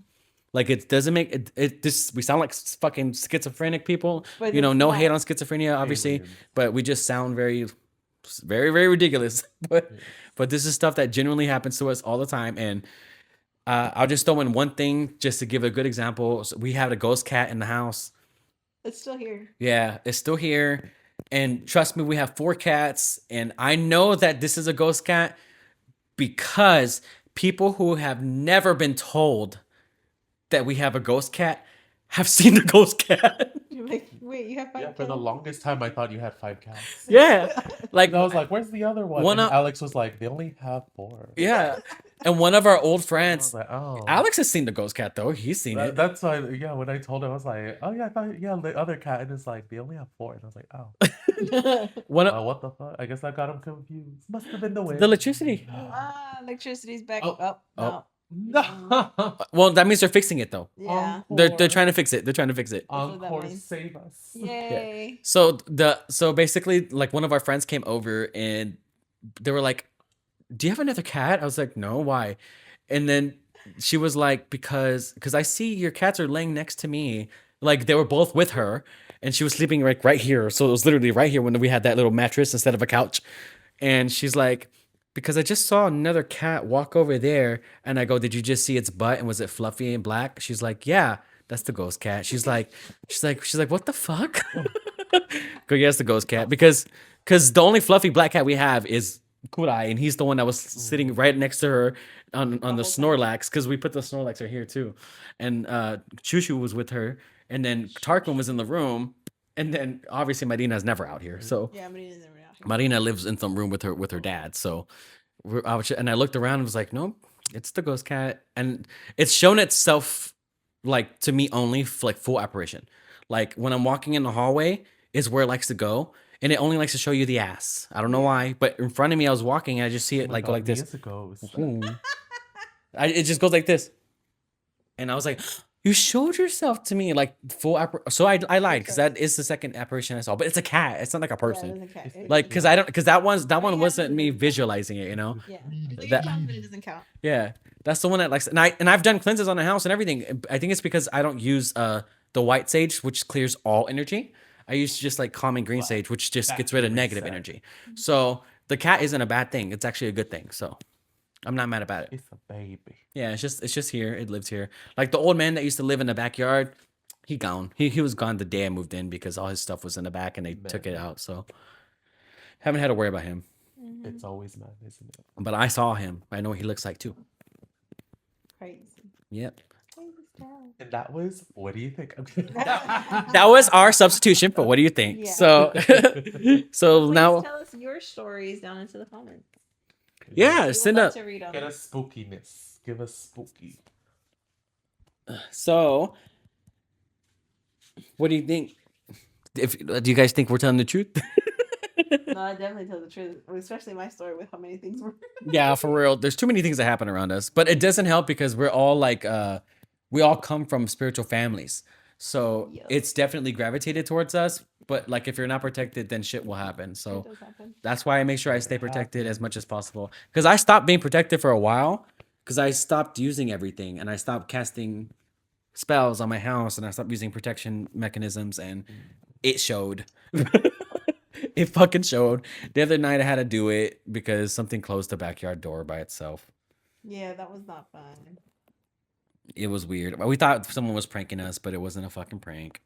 Like it doesn't make it. This we sound like fucking schizophrenic people. But You know, it's no not. hate on schizophrenia, obviously, Aliens. but we just sound very, very ridiculous. But this is stuff that genuinely happens to us all the time. And I'll just throw in one thing just to give a good example. So we had a ghost cat in the house. It's still here. Yeah, it's still here. And trust me, we have 4 cats. And I know that this is a ghost cat because people who have never been told that we have a ghost cat have seen the ghost cat. You're like, wait, you have 5 Yeah, for the cats? longest time, I thought you had 5 cats. Yeah. Like, And I was like, "Where's the other one?" One And up- Alex was like, "They only have 4." yeah. And one of our old I was friends, like, "Oh." Alex has seen the ghost cat though. He's seen it. That's why, yeah. When I told him, I was like, "Oh yeah, I thought, yeah, the other cat," and it's like they only have 4, and I was like, "Oh, One of what the fuck?" I guess I got him confused. Must have been the wind. the electricity. Electricity's back Oh. up. No. No. Well, that means they're fixing it though. Yeah. They're trying to fix it. They're trying to fix it. That's what that Encore, means. save us. Yay. So basically, like one of our friends came over and they were like, "Do you have another cat?" I was like, "No, why?" And then she was like, because I see your cats are laying next to me. Like they were both with her, and she was sleeping like right here. So it was literally right here when we had that little mattress instead of a couch. And she's like, because I just saw another cat walk over there, and I go, "Did you just see its butt? And was it fluffy and black?" She's like, "Yeah, that's the ghost cat." She's like, "What the fuck?" Go, yeah, it's the ghost cat because the only fluffy black cat we have is Kurai, and he's the one that was sitting right next to her on the Snorlax because we put the Snorlax right here too, and Chushu was with her, and then Tarquin was in the room, and then obviously Marina's never out here, so. Yeah, Marina's never out here. Marina lives in some room with her dad. So and I looked around and was like, nope, it's the ghost cat. And it's shown itself like to me only like full apparition. Like when I'm walking in the hallway is where it likes to go. And it only likes to show you the ass. I don't know why, but in front of me, I was walking and I just see it like go like this. Years ago, it was- It just goes like this. And I was like, you showed yourself to me like full So I lied because that is the second apparition I saw, but it's a cat. It's not like a person. Yeah, it doesn't count. Like, because that one wasn't me visualizing it, you know? Yeah. So you That- count, but it doesn't count. Yeah. That's the one that likes, and I've done cleanses on the house and everything. I think it's because I don't use the white sage, which clears all energy. I use just like calming green sage, which just gets rid of negative energy. So the cat isn't a bad thing. It's actually a good thing. So I'm not mad about it. It's a baby. Yeah, it's just here. It lives here. Like the old man that used to live in the backyard, he gone. He was gone the day I moved in because all his stuff was in the back and they took it out. So haven't had to worry about him. It's always mad, isn't it? But I saw him. I know what he looks like too. Crazy. Yep. And that was, what do you think? That was our substitution, but what do you think? Yeah. So so Please now tell us your stories down into the comments. yeah, We would send love up. to read them. Get us spookiness. Give us spooky. So what do you think? Do you guys think we're telling the truth? No, I definitely tell the truth, especially my story with how many things were. Yeah, for real. There's too many things that happen around us, but it doesn't help because we're all like, we all come from spiritual families, so Yeah. it's definitely gravitated towards us. But like, if you're not protected, then shit will happen. So It does happen. that's why I make sure I stay protected as much as possible. Because I stopped being protected for a while because I stopped using everything and I stopped casting spells on my house and I stopped using protection mechanisms and it showed. It fucking showed. The other night I had to do it because something closed the backyard door by itself. Yeah, that was not fun. It was weird. We thought someone was pranking us, but it wasn't a fucking prank.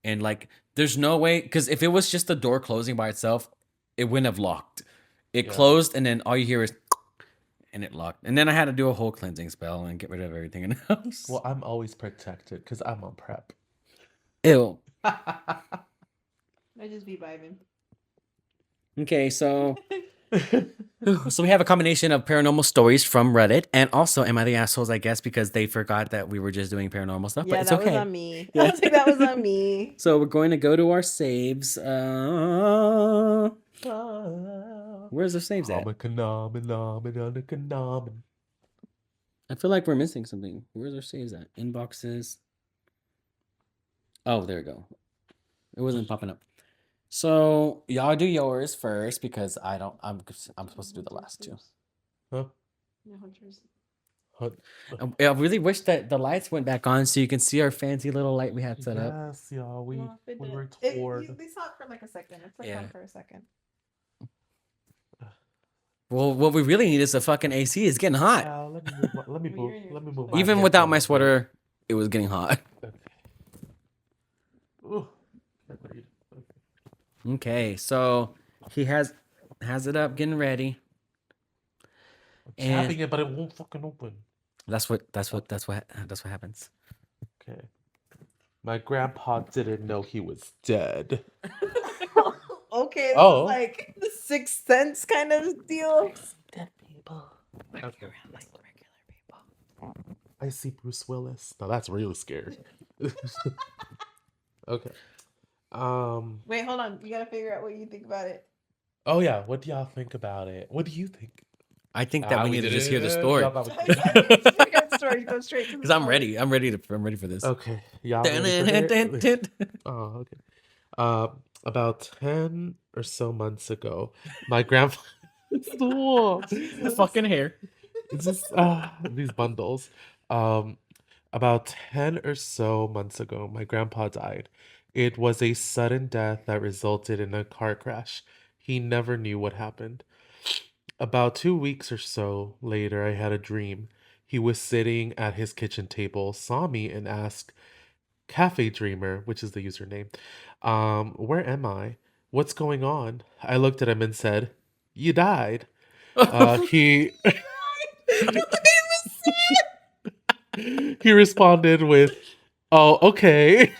And like, there's no way, because if it was just the door closing by itself, it wouldn't have locked. It Yeah. closed, and then all you hear is, and it locked. And then I had to do a whole cleansing spell and get rid of everything in the house. Well, I'm always protected because I'm on prep. Ew. I just be vibing. Okay, so we have a combination of paranormal stories from Reddit, and also Am I the Assholes, I guess, because they forgot that we were just doing paranormal stuff, Yeah, but it's that okay. was on me. Yeah. I was like, that was on me. So we're going to go to our saves. Where's the saves at? I feel like we're missing something. Where's our saves at? Inboxes. Oh, there we go. It wasn't popping up. So y'all do yours first because I'm supposed to do the last two. Huh? No, hunters. I really wish that the lights went back on so you can see our fancy little light we had set up. Yes, y'all. We No, it were did. toward. They saw it for like a second. It's like Yeah. on for a second. Well, what we really need is a fucking AC. It's getting hot. Let me move. Let me Well, move. you're in your Let me first move. place. Even without my sweater, it was getting hot. Okay. Ooh. Can't breathe. Okay. Okay, so he has it up, getting ready. I'm tapping it, but it won't fucking open. That's what happens. Okay. My grandpa didn't know he was dead. Okay, this Oh. is like the Sixth Sense kind of deal. Dead people. Okay. Okay. I see Bruce Willis. Now that's really scary. Okay. Wait, hold on. You gotta figure out what you think about it. Oh yeah. What do y'all think about it? What do you think? I think that we need to just hear the didn't- story. y'all thought we- Figure the story. Go straight to the Because I'm story. ready. I'm ready for this. Okay. Y'all ready for it? Oh, okay. About 10 or so months ago, my grandfather. The fucking hair. It's just these bundles. About 10 or so months ago, my grandpa died. It was a sudden death that resulted in a car crash. He never knew what happened. About 2 weeks or so later, I had a dream. He was sitting at his kitchen table, saw me, and asked, Cafe Dreamer, which is the username, where am I? What's going on? I looked at him and said, You died. He he responded with, Oh, okay.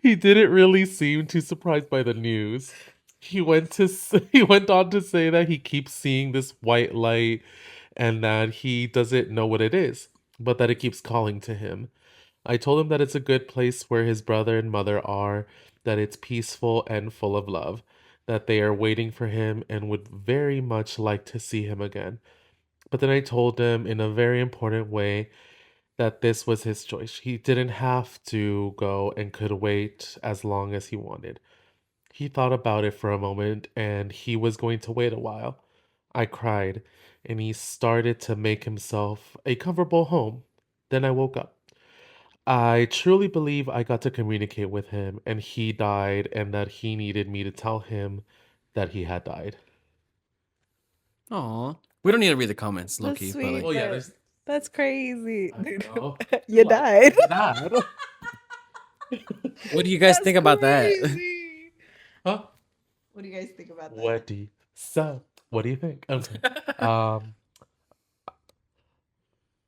He didn't really seem too surprised by the news. He went on to say that he keeps seeing this white light and that he doesn't know what it is, but that it keeps calling to him. I told him that it's a good place where his brother and mother are, that it's peaceful and full of love, that they are waiting for him and would very much like to see him again. But then I told him in a very important way that this was his choice. He didn't have to go and could wait as long as he wanted. He thought about it for a moment and he was going to wait a while. I cried and he started to make himself a comfortable home. Then I woke up. I truly believe I got to communicate with him and he died and that he needed me to tell him that he had died. Aw. We don't need to read the comments, low That's key. But sweet. like, Oh yeah, But there's. that's crazy. I know. You died. Dad. what do you guys That's think about that? crazy. Huh? What do you guys think about that? What do you What do you think? Okay.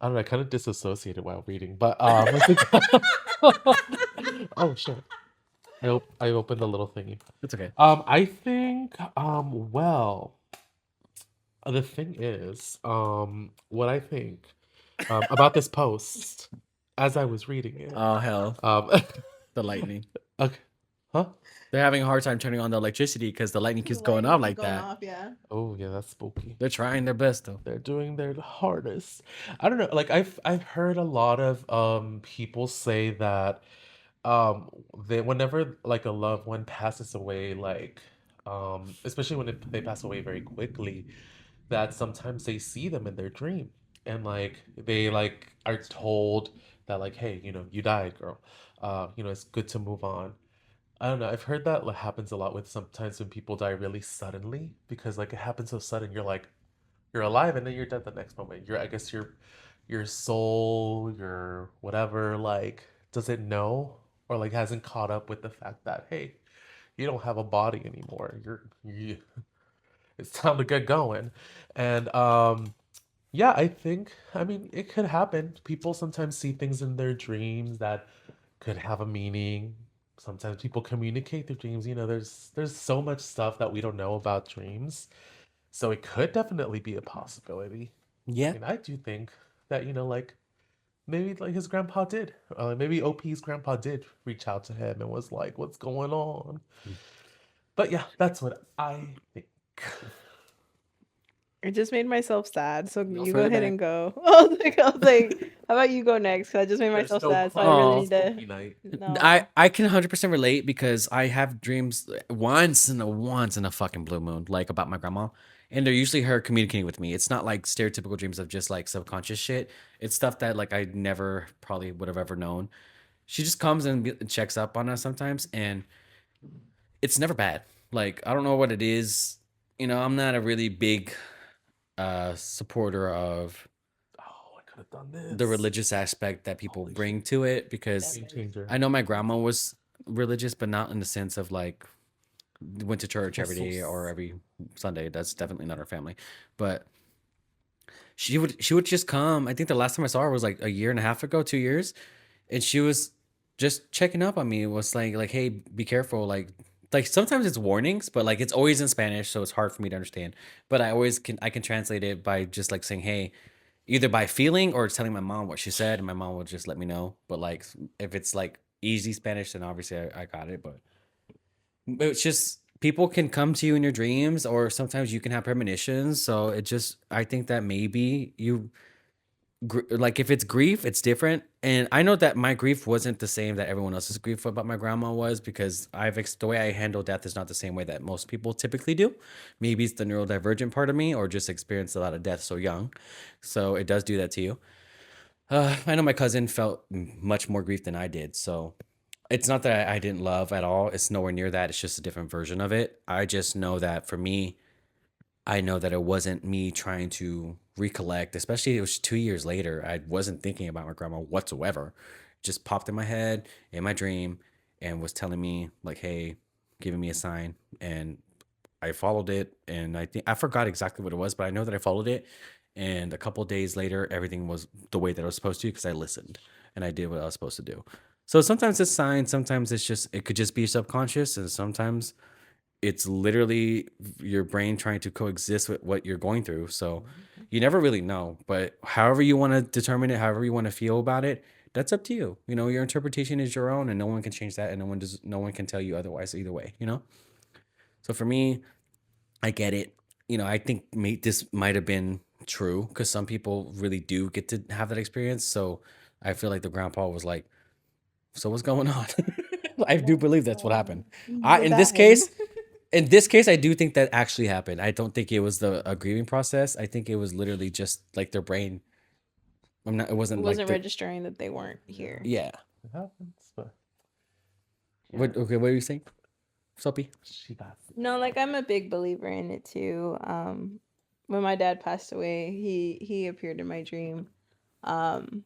I don't know. I kind of disassociated while reading, but what's it called? Oh shit! I opened the little thingy. It's okay. I think well, the thing is what I think about this post as I was reading it. Oh hell, Um, the lightning. okay, huh? They're having a hard time turning on the electricity because the lightning keeps going off like that. Off, yeah. Oh yeah, that's spooky. They're trying their best though. They're doing their hardest. I don't know. Like I've heard a lot of people say that they whenever like a loved one passes away, like especially when they pass away very quickly, that sometimes they see them in their dream and like they like are told that like, hey, you died, girl. It's good to move on. I don't know. I've heard that like, happens a lot with sometimes when people die really suddenly because like it happens so sudden. You're like you're alive and then you're dead the next moment. I guess your soul, your whatever, like doesn't know or like hasn't caught up with the fact that hey, you don't have a body anymore. It's time to get going. And yeah, I mean it could happen. People sometimes see things in their dreams that could have a meaning. Sometimes people communicate their dreams. There's so much stuff that we don't know about dreams. So it could definitely be a possibility. I Yeah. mean, I do think that, like maybe like his grandpa did. Maybe OP's grandpa did reach out to him and was like, what's going on? But yeah, that's what I think. It just made myself sad. So you go further ahead back. and go. I was like, how about you go next? Because I just made There's myself no sad. So I Oh. really need to. spooky night. No. I can 100% relate because I have dreams once in a fucking blue moon, like about my grandma, and they're usually her communicating with me. It's not like stereotypical dreams of just like subconscious shit. It's stuff that like I never probably would have ever known. She just comes and checks up on us sometimes, and it's never bad. Like I don't know what it is. I'm not a really big supporter of Oh, I could have done this. the religious aspect that people Holy bring to it because Game changer. I know my grandma was religious, but not in the sense of like went to church every day or every Sunday. That's definitely not our family. But she would just come. I think the last time I saw her was like a year and a half ago, 2 years, and she was just checking up on me. It was like, hey, be careful. Like sometimes it's warnings, but like it's always in Spanish, so it's hard for me to understand. But I can translate it by just like saying, hey, either by feeling or telling my mom what she said, and my mom will just let me know. But like if it's like easy Spanish, then obviously I got it. But it's just people can come to you in your dreams, or sometimes you can have premonitions. So I think that maybe like if it's grief, it's different. And I know that my grief wasn't the same that everyone else's grief about my grandma was because the way I handle death is not the same way that most people typically do. Maybe it's the neurodivergent part of me or just experienced a lot of death so young. So it does do that to you. I know my cousin felt much more grief than I did. So it's not that I didn't love at all. It's nowhere near that. It's just a different version of it. I just know that for me, I know that it wasn't me trying to recollect, especially it was 2 years later. I wasn't thinking about my grandma whatsoever. It just popped in my head in my dream and was telling me like, hey, giving me a sign. And I followed it. And I think I forgot exactly what it was, but I know that I followed it. And a couple of days later, everything was the way that I was supposed to because I listened and I did what I was supposed to do. So sometimes it's signs, sometimes it could just be subconscious, and sometimes it's literally your brain trying to coexist with what you're going through. So you never really know, but however you want to determine it, however you want to feel about it, that's up to you. Your interpretation is your own and no one can change that. And no one can tell you otherwise either way. So for me, I get it. I think this might've been true because some people really do get to have that experience. So I feel like the grandpa was like, so what's going on? I do believe that's what happened. In this case, I do think that actually happened. I don't think it was a grieving process. I think it was literally just like their brain. It wasn't registering that they weren't here. Yeah. It happens, but What are you saying, Soapy? she got No, like I'm a big believer in it too. when my dad passed away, he appeared in my dream. And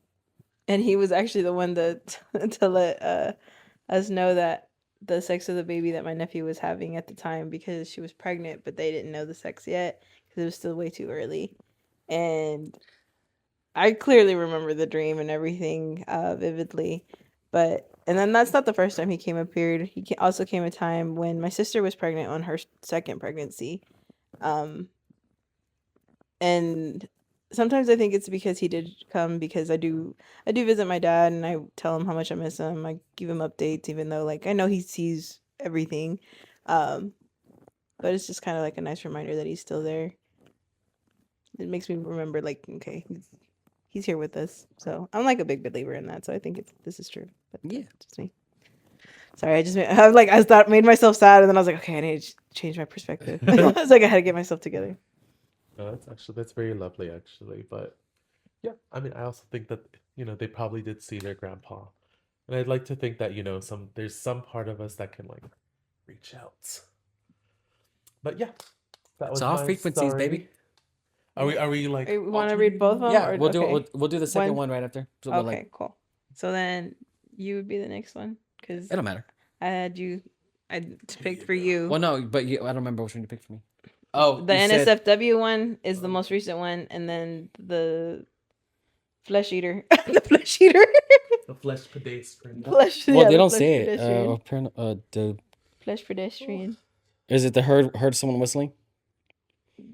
he was actually the one that to let us know that the sex of the baby that my nephew was having at the time, because she was pregnant, but they didn't know the sex yet because it was still way too early. And I clearly remember the dream and everything vividly. And then that's not the first time he came appeared. Also came a time when my sister was pregnant on her second pregnancy. And sometimes I think it's because he did come, because I do visit my dad and I tell him how much I miss him. I give him updates, even though like I know he sees everything. But it's just kind of like a nice reminder that he's still there. It makes me remember, like, okay, he's here with us. So I'm like a big believer in that. So I think this is true. But Yeah. just me. Sorry, I made myself sad, and then I was like, okay, I need to change my perspective. I was like, I had to get myself together. No, that's very lovely, actually. But yeah, I mean, I also think that they probably did see their grandpa, and I'd like to think that there's some part of us that can like reach out. But yeah, that was It's all my frequencies, story. baby. Are we like? You want to read both of them? Yeah, or, we'll do okay. we'll do the second one right after. So we'll, Okay, cool. So then you would be the next one, because it don't matter. I picked for you. Well, no, but I don't remember which one you picked for me. Oh, The you said- NSFW one is the most recent one, and then the flesh eater, the flesh eater, The flesh pedestrian. flesh. Well, yeah, they the don't flesh say it. pedestrian. The Flesh pedestrian. is it the heard someone whistling?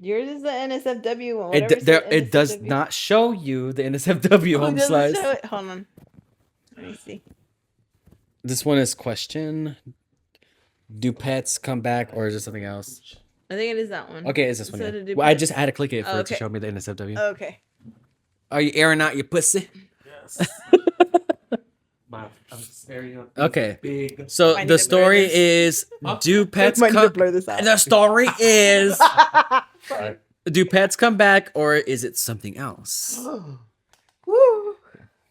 Yours is the NSFW one. It does not show you the NSFW home slice. Hold on. Let me see. This one is question: do pets come back, or is it something else? I think it is that one. Okay, it's this one. So Yeah. to do Well, I pets- just had to click it for it to Okay. show me the NSFW. Okay. Are you airing out your pussy? Yes. I'm staring at Okay. big. So Might need the to blur story this. is: do pets Might need to come? blur this out. The story is: Sorry. do pets come back, or is it something else? Woo.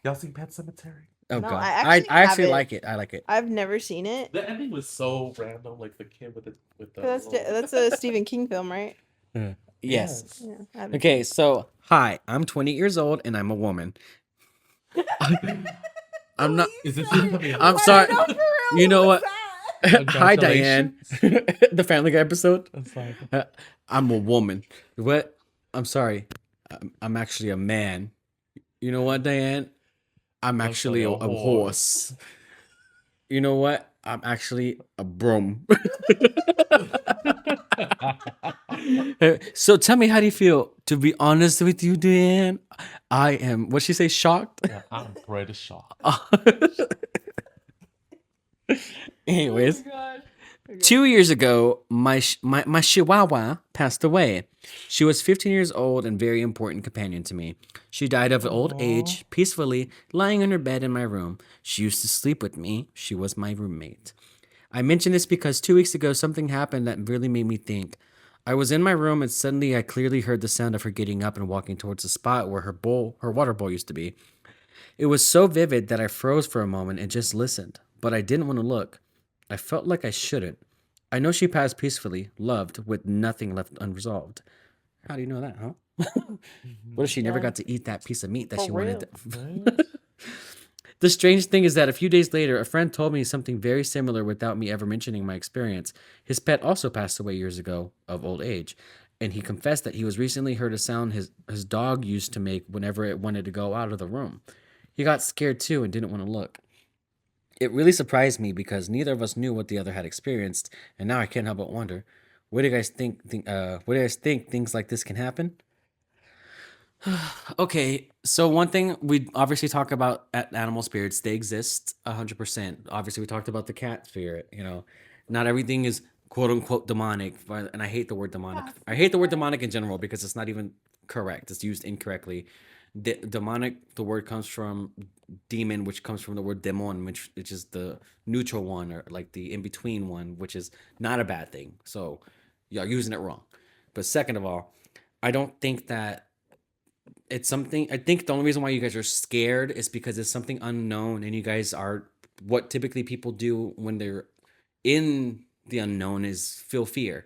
Y'all seen Pet Cemetery? Oh No, god, I I actually haven't. like it. I like it. I've never seen it. The ending was so random, like the kid with the. That's a Stephen King film, right? Yes. Yeah. I haven't Okay, so hi, I'm 20 years old and I'm a woman. I'm not. Is this I'm sorry. You know what? Hi, Diane. The Family Guy episode. It's like, I'm a woman. What? I'm sorry. I'm actually a man. You know what, Diane? I'm actually a horse. You know what? I'm actually a broom. So tell me, how do you feel? To be honest with you, Dan, I am. What'd she say? Shocked. yeah, I'm British shocked. Anyways, 2 years ago, my Chihuahua passed away. She was 15 years old and very important companion to me. She died of old age, peacefully lying in her bed in my room. She used to sleep with me. She was my roommate. I mention this because 2 weeks ago, something happened that really made me think. I was in my room and suddenly I clearly heard the sound of her getting up and walking towards the spot where her water bowl used to be. It was so vivid that I froze for a moment and just listened, but I didn't want to look. I felt like I shouldn't. I know she passed peacefully, loved, with nothing left unresolved. How do you know that, huh? What if she never got to eat that piece of meat that she wanted? The strange thing is that a few days later, a friend told me something very similar without me ever mentioning my experience. His pet also passed away years ago of old age, and he confessed that he was recently heard a sound his dog used to make whenever it wanted to go out of the room. He got scared too and didn't want to look. It really surprised me because neither of us knew what the other had experienced, and now I can't help but wonder, what do you guys think? What do you guys think things like this can happen? Okay, so one thing we obviously talk about at animal spirits, they exist 100%. Obviously, we talked about the cat spirit. Not everything is quote unquote demonic, and I hate the word demonic. I hate the word demonic in general because it's not even correct. It's used incorrectly. Demonic, the word comes from demon, which comes from the word demon, which is the neutral one, or like the in between one, which is not a bad thing. So you're using it wrong. But second of all, I don't think that it's something. I think the only reason why you guys are scared is because it's something unknown, and you guys are what typically people do when they're in the unknown is feel fear.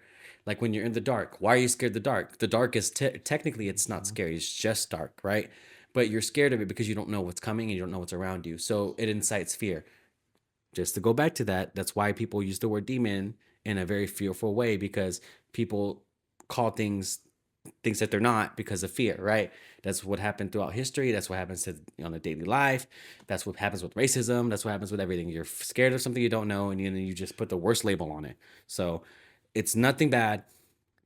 Like when you're in the dark, why are you scared of the dark? The dark is technically it's not scary, it's just dark, right? But you're scared of it because you don't know what's coming and you don't know what's around you. So it incites fear. Just to go back to that, that's why people use the word demon in a very fearful way, because people call things that they're not because of fear, right? That's what happened throughout history. That's what happens on a daily life. That's what happens with racism. That's what happens with everything. You're scared of something you don't know, and you just put the worst label on it. So it's nothing bad.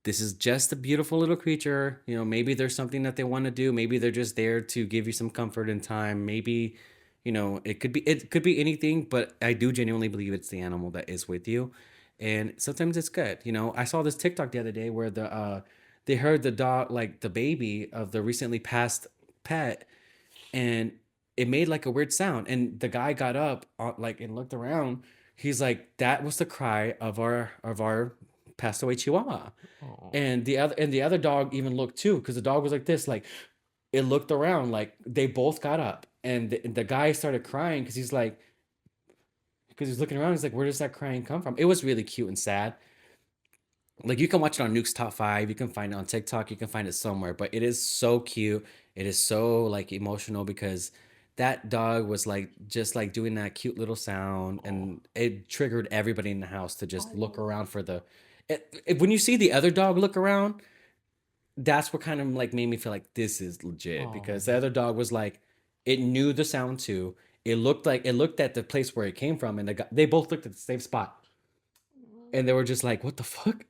This is just a beautiful little creature. Maybe there's something that they want to do. Maybe they're just there to give you some comfort in time. Maybe, it could be anything, but I do genuinely believe it's the animal that is with you. And sometimes it's good. I saw this TikTok the other day where they heard the dog, like the baby of the recently passed pet, and it made like a weird sound. And the guy got up, and looked around. He's like, that was the cry of our passed away Chihuahua. Oh. And the other dog even looked too, because the dog was like this, like it looked around, like they both got up, and the guy started crying because he's looking around. He's like, where does that crying come from? It was really cute and sad. Like you can watch it on Nuke's Top 5. You can find it on TikTok. You can find it somewhere. But it is so cute. It is so like emotional because that dog was like just like doing that cute little sound, and it triggered everybody in the house to just look around for when you see the other dog look around, that's what kind of like made me feel like this is legit, because the other dog was like, it knew the sound too. It looked at the place where it came from, and they both looked at the same spot, and they were just like, what the fuck?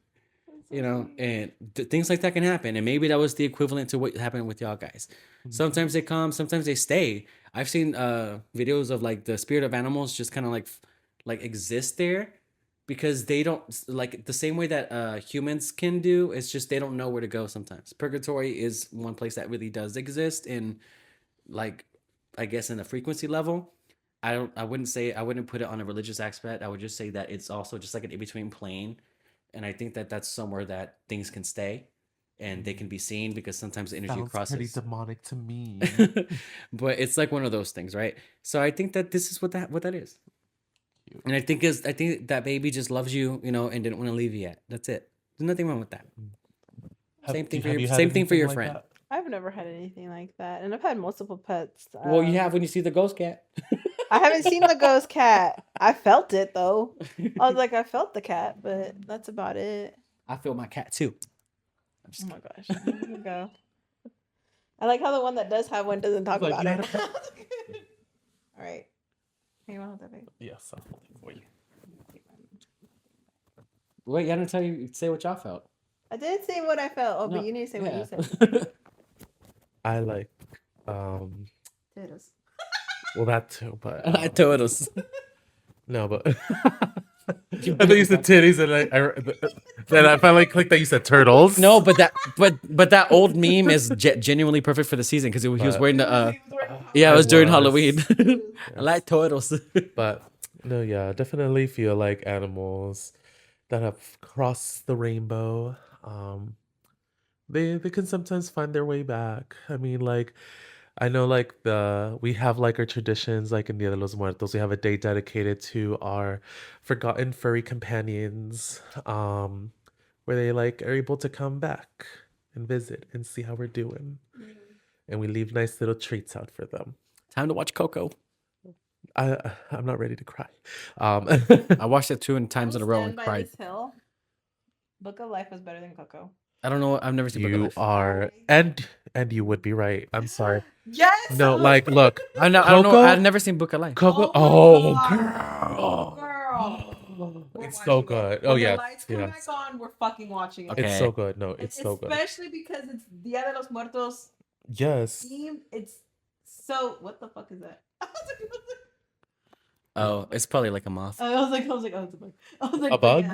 And things like that can happen. And maybe that was the equivalent to what happened with y'all guys. Sometimes they come, sometimes they stay. I've seen videos of like the spirit of animals just kind of like exist there, because they don't, like the same way that humans can do. It's just they don't know where to go sometimes. Purgatory is one place that really does exist in, like, I guess in the frequency level. I wouldn't put it on a religious aspect. I would just say that it's also just like an in-between plane. And I think that that's somewhere that things can stay and they can be seen, because sometimes the energy crosses. Pretty demonic to me. But it's like one of those things, right? So I think that this is what that is. Cute. And I think that baby just loves you, and didn't want to leave you yet. That's it. There's nothing wrong with that. Same thing for your friend. That? I've never had anything like that, and I've had multiple pets. Well, you have when you see the ghost cat. I haven't seen the ghost cat. I felt it though. I was like, I felt the cat, but that's about it. I feel my cat too. Oh my gosh. There you go. I like how the one that does have one doesn't talk about it. All right. Hey, you want to hold that baby? Yes, I'll hold it for you. Wait, I didn't say what y'all felt. I did say what I felt. Oh, no, but you need to say what you said. I like Potatoes. Well, that too, but I told us. No, but I thought you said titties, and then I finally clicked that you said turtles. No, but that old meme is genuinely perfect for the season, because he was wearing the it was during Halloween. Yes. I like turtles. But no, yeah, definitely feel like animals that have crossed the rainbow. They can sometimes find their way back. I mean, like, I know, like, we have like our traditions, like in Dia de los Muertos, we have a day dedicated to our forgotten furry companions, where they like are able to come back and visit and see how we're doing, and we leave nice little treats out for them. Time to watch Coco. I'm not ready to cry. I watched it 2 times in a row and cried. Book of Life was better than Coco. I don't know. I've never seen Book of Life. You are, and you would be right. I'm sorry. Yes. No, like, look. I don't know. I've never seen Book of Life. Coco. Girl. It's so good. Oh, yeah. The lights come back on, we're fucking watching it. Okay. It's so good. No, it's so good. Especially because it's Dia de los Muertos. Yes. Themed. It's so. What the fuck is that? Oh, it's probably like a moth. I was like, oh, it's a bug. I was like, a bug?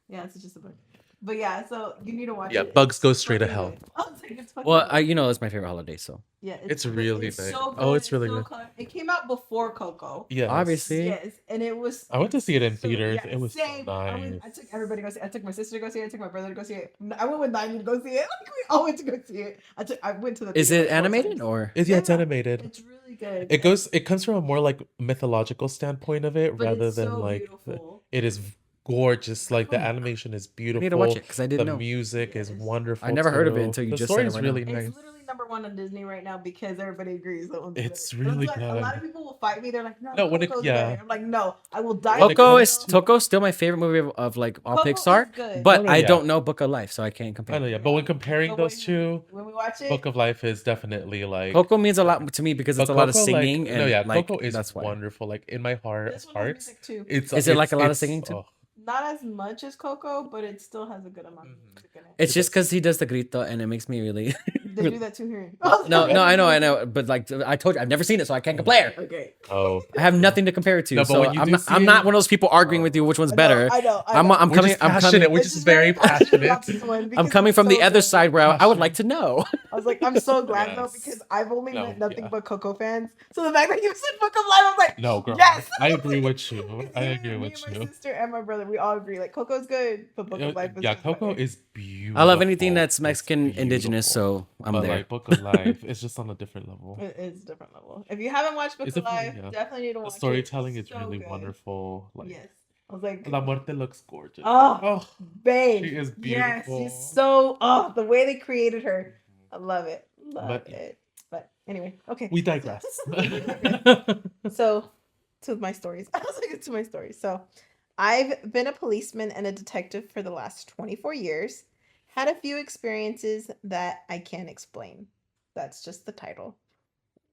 Yeah, it's just a bug. But yeah, so you need to watch it. Yeah, bugs go straight to hell. I was like, it's fucking well, it's my favorite holiday, so. Yeah, it's really nice. So good. Oh, it's really good. It came out before Coco. Yeah, obviously. Yes, and it was. I went to see it in theaters. Yeah, it was same. so nice. I took everybody to go see it. I took my sister to go see it. I took my brother to go see it. I went with Nine to go see it. We all went to go see it. I went to the. Is it animated or? It's animated. It's really good. It comes from a more like mythological standpoint of it, rather than like. It is gorgeous. Like the Oh. animation is I beautiful. need to watch it because I The didn't know. music is Yes. wonderful. I never heard of it too. until you the just story said it is right really now. nice. It's literally #1 on Disney right now because everybody agrees that one's It's good. really That's why a lot good. of people will fight me. They're like, no, No, when it- Coco's yeah. better. I'm like, no, I will die. When it Coco comes is to- Coco's still my favorite movie of like all Coco Pixar, is good. but No, I yeah. don't know Book of Life, so I can't I compare. know, yeah. But when comparing But those two, when we watch it, Book of Life is definitely like. Coco means a lot to me because it's But a lot of Coco, singing like, and no, yeah, like Coco is that's why. wonderful. Like in my heart this of one has hearts, music too. it's Is it like a lot of it's- singing too? oh, Not as much as Coco, but it still has a good amount of Mhm. music in it. It's just because he does the grito and it makes me really. They do that too here. No, I know, but like I told you, I've never seen it, so I can't compare. Okay. Oh, I have nothing to compare it to, No, but so when you I'm do not, I'm see- not one of those people arguing with you which one's better. I know. I'm we're coming. just I'm passionate. coming. We're just very passionate. about this one I'm because coming it's from the so other good. side where I would like to know. I was like, I'm so glad though Yes. because I've only No, met nothing yeah. but Coco fans. So the fact that you said Book of Life, I was like, No, girl. yes. I agree with you. I Me agree and with my you. sister and my brother, we all agree. Like Coco's good, but Book of Life is Yeah, just Coco better. is beautiful. I love anything that's It's Mexican indigenous, beautiful. so I'm But there. like Book of Life, it's just on a different level. It is a different level. If you haven't watched Book It's of definitely- Life, yeah. definitely need to The watch it. storytelling is So really good. wonderful. Like Yes. I was like, La Muerte looks gorgeous. Oh, babe. she is Yes, beautiful. she's so the way they created her. I love it. Love But- it. But anyway, okay. We digress. So to my stories. I was like to my stories. So I've been a policeman and a detective for the last 24 years. Had a few experiences that I can't explain. That's just the title.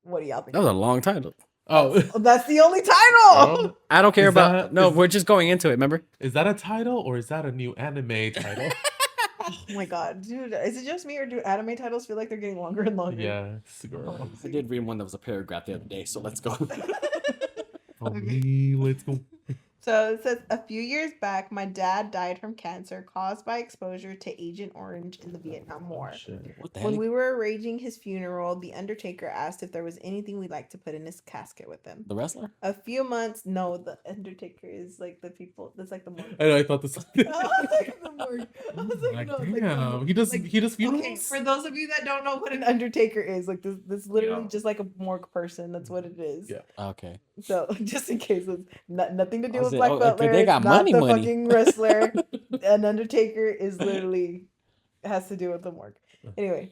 What do y'all think? That was a long title. Oh, That's the only title. oh, I don't care Is about. that- No, is- we're just going into it. Remember? is that a title or is that a new anime title? Oh my god, dude. Is it just me or do anime titles feel like they're getting longer and longer? Yes, girl. I did read one that was a paragraph the other day, so let's go. Oh, me, let's go. So it says a few years back, my dad died from cancer caused by exposure to Agent Orange in the Vietnam War. Shit. What the When hell? we were arranging his funeral, the Undertaker asked if there was anything we'd like to put in his casket with him. The wrestler? A few months, no, the Undertaker is like the people. That's like the morgue. I know. I thought this. I was like the morgue. I was like, Like, no, it's like the damn, morgue. he does. Like, He does funerals. Okay, for those of you that don't know what an Undertaker is, like this literally Yeah. just like a morgue person. That's what it is. Yeah. Okay. So just in case it's nothing to do I was with like, Black oh, okay, Butler, they it's got not money, the money. fucking wrestler. An Undertaker is literally has to do with the morgue. Anyway,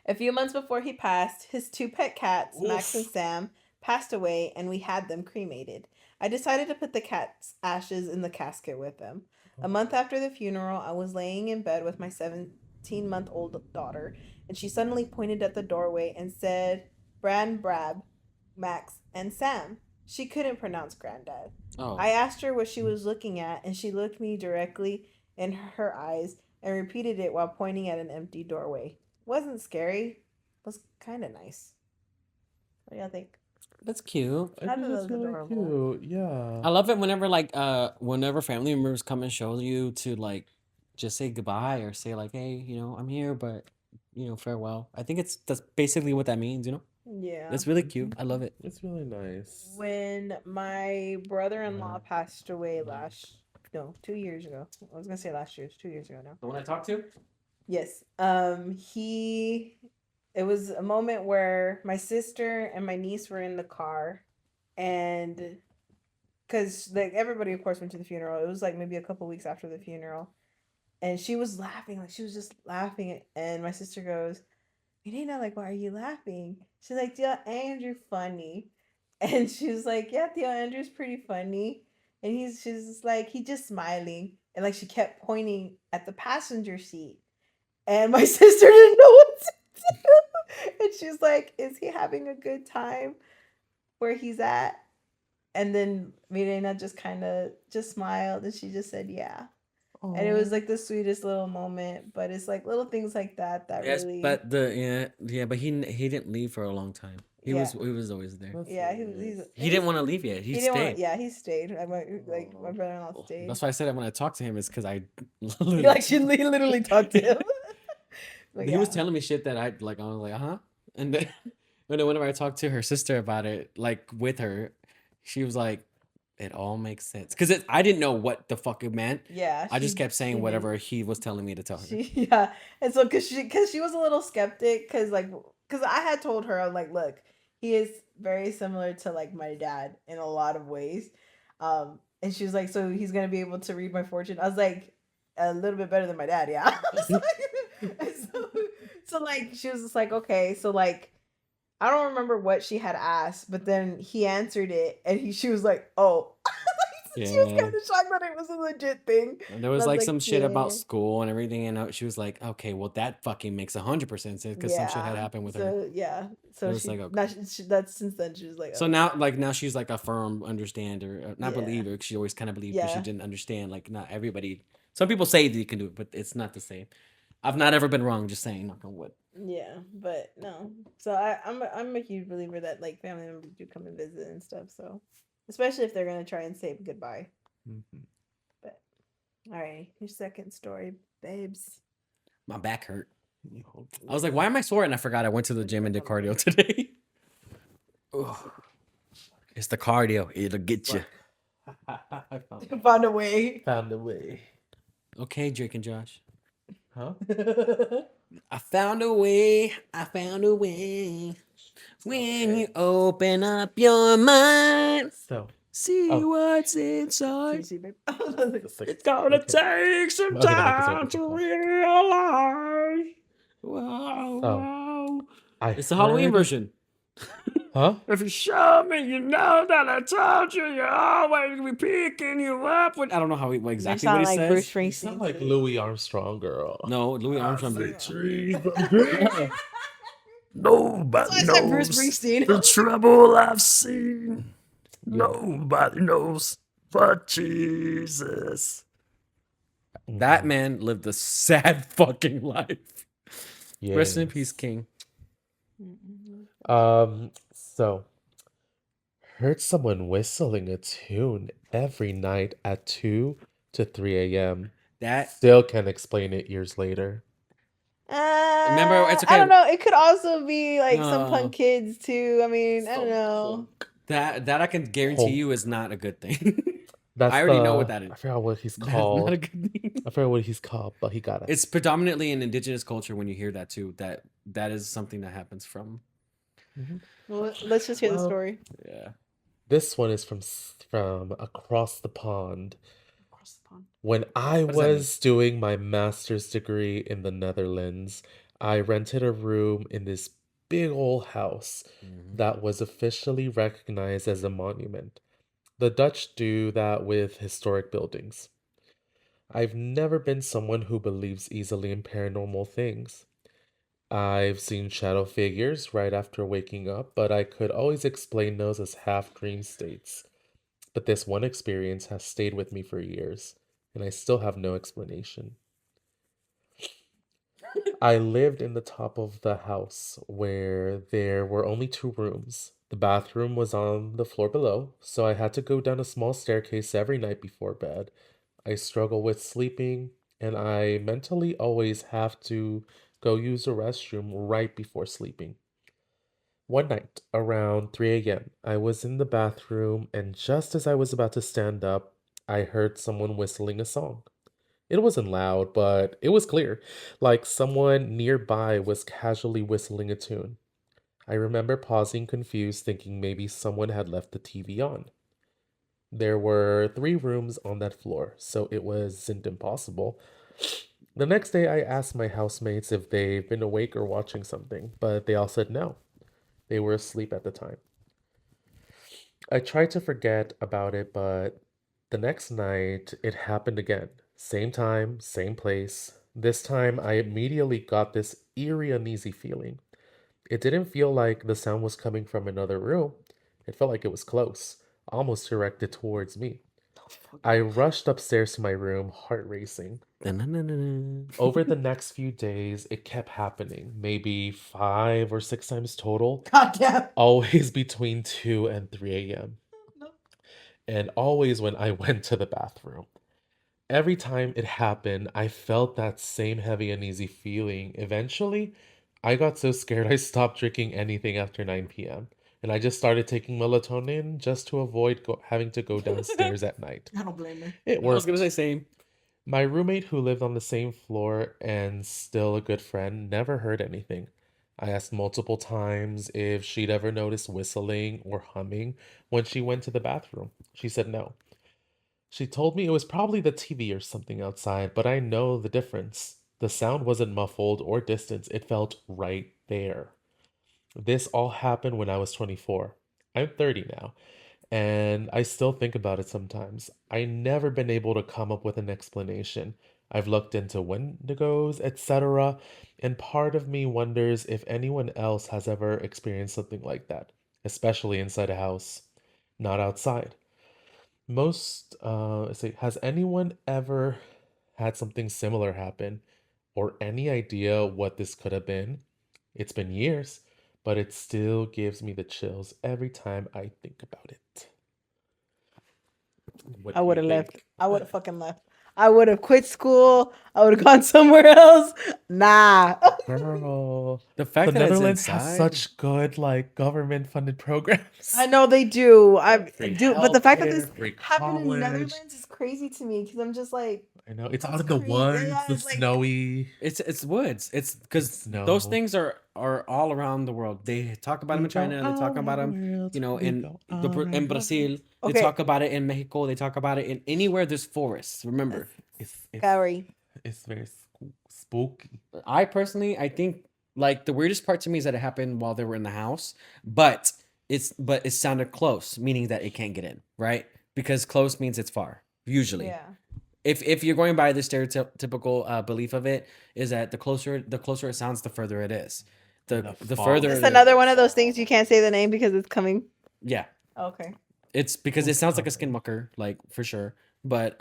a few months before he passed, his two pet cats, Max and Oof. Sam, passed away, and we had them cremated. I decided to put the cat's ashes in the casket with them. A month after the funeral, I was laying in bed with my 17-month-old daughter, and she suddenly pointed at the doorway and said, "Bran, Brab, Max, and Sam." She couldn't pronounce granddad. Oh. I asked her what she was looking at, and she looked me directly in her eyes and repeated it while pointing at an empty doorway. Wasn't scary. Was kind of nice. What do y'all think? That's cute. I How think do that's those really adorable? cute. Yeah. I love it whenever whenever family members come and show you to like just say goodbye or say like, hey, I'm here, but farewell. I think that's basically what that means, Yeah. It's really cute. I love it. It's really nice. When my brother-in-law passed away 2 years ago. I was gonna say last year. It's 2 years ago now. The one I talked to? Yes. It was a moment where my sister and my niece were in the car, and because like everybody of course went to the funeral. It was like maybe a couple weeks after the funeral, and she was laughing, like she was just laughing, and my sister goes, "Irina, like why are you laughing?" She's like, "Tio Andrew funny," and she was like, "Yeah, Tio Andrew's pretty funny," and she's just like, "He just smiling," and like she kept pointing at the passenger seat. And my sister didn't know what to do. And she's like, "Is he having a good time where he's at?" And then Mirena just kind of just smiled and she just said, "Yeah." And it was like the sweetest little moment. But it's like little things like that Yes, really. but but he didn't leave for a long time. He was always there. Yeah, he's He didn't want to leave yet. He didn't stayed. yeah, he stayed. My brother-in-law stayed. That's why I said it when I talked to him is because I He literally talked to him. But he was yeah. telling me shit that I was like, and then whenever I talked to her sister about it, like with her, she was like, it all makes sense because I didn't know what the fuck it meant. Yeah, I just kept she saying did. whatever he was telling me to tell her. Yeah, and so because she was a little skeptic because I had told her, I'm like, look, he is very similar to like my dad in a lot of ways. And she was like, so he's gonna be able to read my fortune. I was like, a little bit better than my dad, yeah. And so like she was just like, okay, so like I don't remember what she had asked, but then he answered it, and she was like, oh. She was Yeah. kind of shocked that it was a legit thing. And there was And I like some shit about yeah. school and everything, and she was like, "Okay, well that fucking makes 100% sense because some shit had happened with her." So yeah, so It was she, like, okay. now that's since then she was like, So oh, now she's like a firm understander, not Yeah. believer. 'Cause she always kind of believed, but she Yeah. didn't understand. Like not everybody. Some people say that you can do it, but it's not the same. I've not ever been wrong. Just saying, knock on wood. yeah, but no. So I'm a huge believer that like family members do come and visit and stuff. So especially if they're gonna try and say goodbye. Mm-hmm. But all right, your second story, babes. My back hurt. I was like, why am I sore? And I forgot I went to the gym and did cardio today. Ugh. It's the cardio. It'll get you. I Found a way. found a way. Okay, Drake and Josh. Huh? I found a way. I found a way. When you open up your mind, So see what's inside. Seriously, babe. It's gonna take some Okay, time to okay. realize. Wow, Oh. wow. I It's the Halloween heard- version. Huh? If you show me, you know that I told you. You're always gonna be picking you up. What I don't know how what exactly what he like says. Bruce You Springsteen. sound like Louis Armstrong, girl. No, Louis Armstrong. Nobody Nobody I said Bruce Springsteen. the trouble I've seen. Nobody knows but Jesus. That man lived a sad fucking life. Rest in Yes. peace, King. So heard someone whistling a tune every night at 2 to 3 a.m. That Still can't explain it years later. Remember, it's I okay. don't know. It could also be like some No. punk kids too. I mean, I don't know. that I can guarantee Punk. you is not a good thing. That's I already know what that is. I forgot what he's That's called. not a good thing. I forgot what he's called, but he got it. It's predominantly in indigenous culture when you hear that too. That is something that happens from. Well, let's just hear the Well, story. Yeah. This one is from across the pond. Across the pond. When I does that mean? was doing my master's degree in the Netherlands, I rented a room in this big old house that was officially recognized as a monument. The Dutch do that with historic buildings. I've never been someone who believes easily in paranormal things. I've seen shadow figures right after waking up, but I could always explain those as half dream states. But this one experience has stayed with me for years, and I still have no explanation. I lived in the top of the house where there were only 2 rooms. The bathroom was on the floor below, so I had to go down a small staircase every night before bed. I struggle with sleeping, and I mentally always have to go use the restroom right before sleeping. One night, around 3 a.m., I was in the bathroom, and just as I was about to stand up, I heard someone whistling a song. It wasn't loud, but it was clear, like someone nearby was casually whistling a tune. I remember pausing confused, thinking maybe someone had left the TV on. There were 3 rooms on that floor, so it wasn't impossible. The next day, I asked my housemates if they've been awake or watching something, but they all said no. They were asleep at the time. I tried to forget about it, but the next night it happened again. Same time, same place. This time I immediately got this eerie, uneasy feeling. It didn't feel like the sound was coming from another room. It felt like it was close, almost directed towards me. I rushed upstairs to my room, heart racing. Over the next few days, it kept happening, maybe 5 or 6 times total, God damn. always between 2 and 3 a.m. And always when I went to the bathroom. Every time it happened, I felt that same heavy, uneasy feeling. Eventually, I got so scared I stopped drinking anything after 9 p.m. And I just started taking melatonin just to avoid having to go downstairs at night. I don't blame her. It I was worked. gonna say same. My roommate, who lived on the same floor and still a good friend, never heard anything. I asked multiple times if she'd ever noticed whistling or humming when she went to the bathroom. She said no. She told me it was probably the TV or something outside, but I know the difference. The sound wasn't muffled or distant, it felt right there. This all happened when I was 24. I'm 30 now, and I still think about it sometimes. I never been able to come up with an explanation. I've looked into wendigos, etc., and part of me wonders if anyone else has ever experienced something like that, especially inside a house, not outside. Let's see, has anyone ever had something similar happen or any idea what this could have been? It's been years, but it still gives me the chills every time I think about it. What I do would you have left. think? I would have fucking left. I would have quit school. I would have gone somewhere else. Nah. Girl, The the fact that it's Netherlands has inside. such good like government funded programs. I know they do. I Free do, but the fact that this healthcare, free happened in college. Netherlands is crazy to me because I'm just like, I know it's out It's in the crazy. woods, Yeah, the it's like- snowy. It's woods. It's because Snow. those things are all around the world. They talk about them in China. They talk about them, in in Brazil. They Okay. talk about it in Mexico. They talk about it in anywhere there's forests. Remember, It's scary. it's very spooky. I personally, I think like the weirdest part to me is that it happened while they were in the house, but it sounded close, meaning that it can't get in, right? Because close means it's far. Usually, Yeah. if you're going by the stereotypical belief of it, is that the closer it sounds, the further it is. The The further It's it is. another one of those things you can't say the name because it's coming. Yeah, Okay. it's because it sounds like a skinwalker, like for sure. But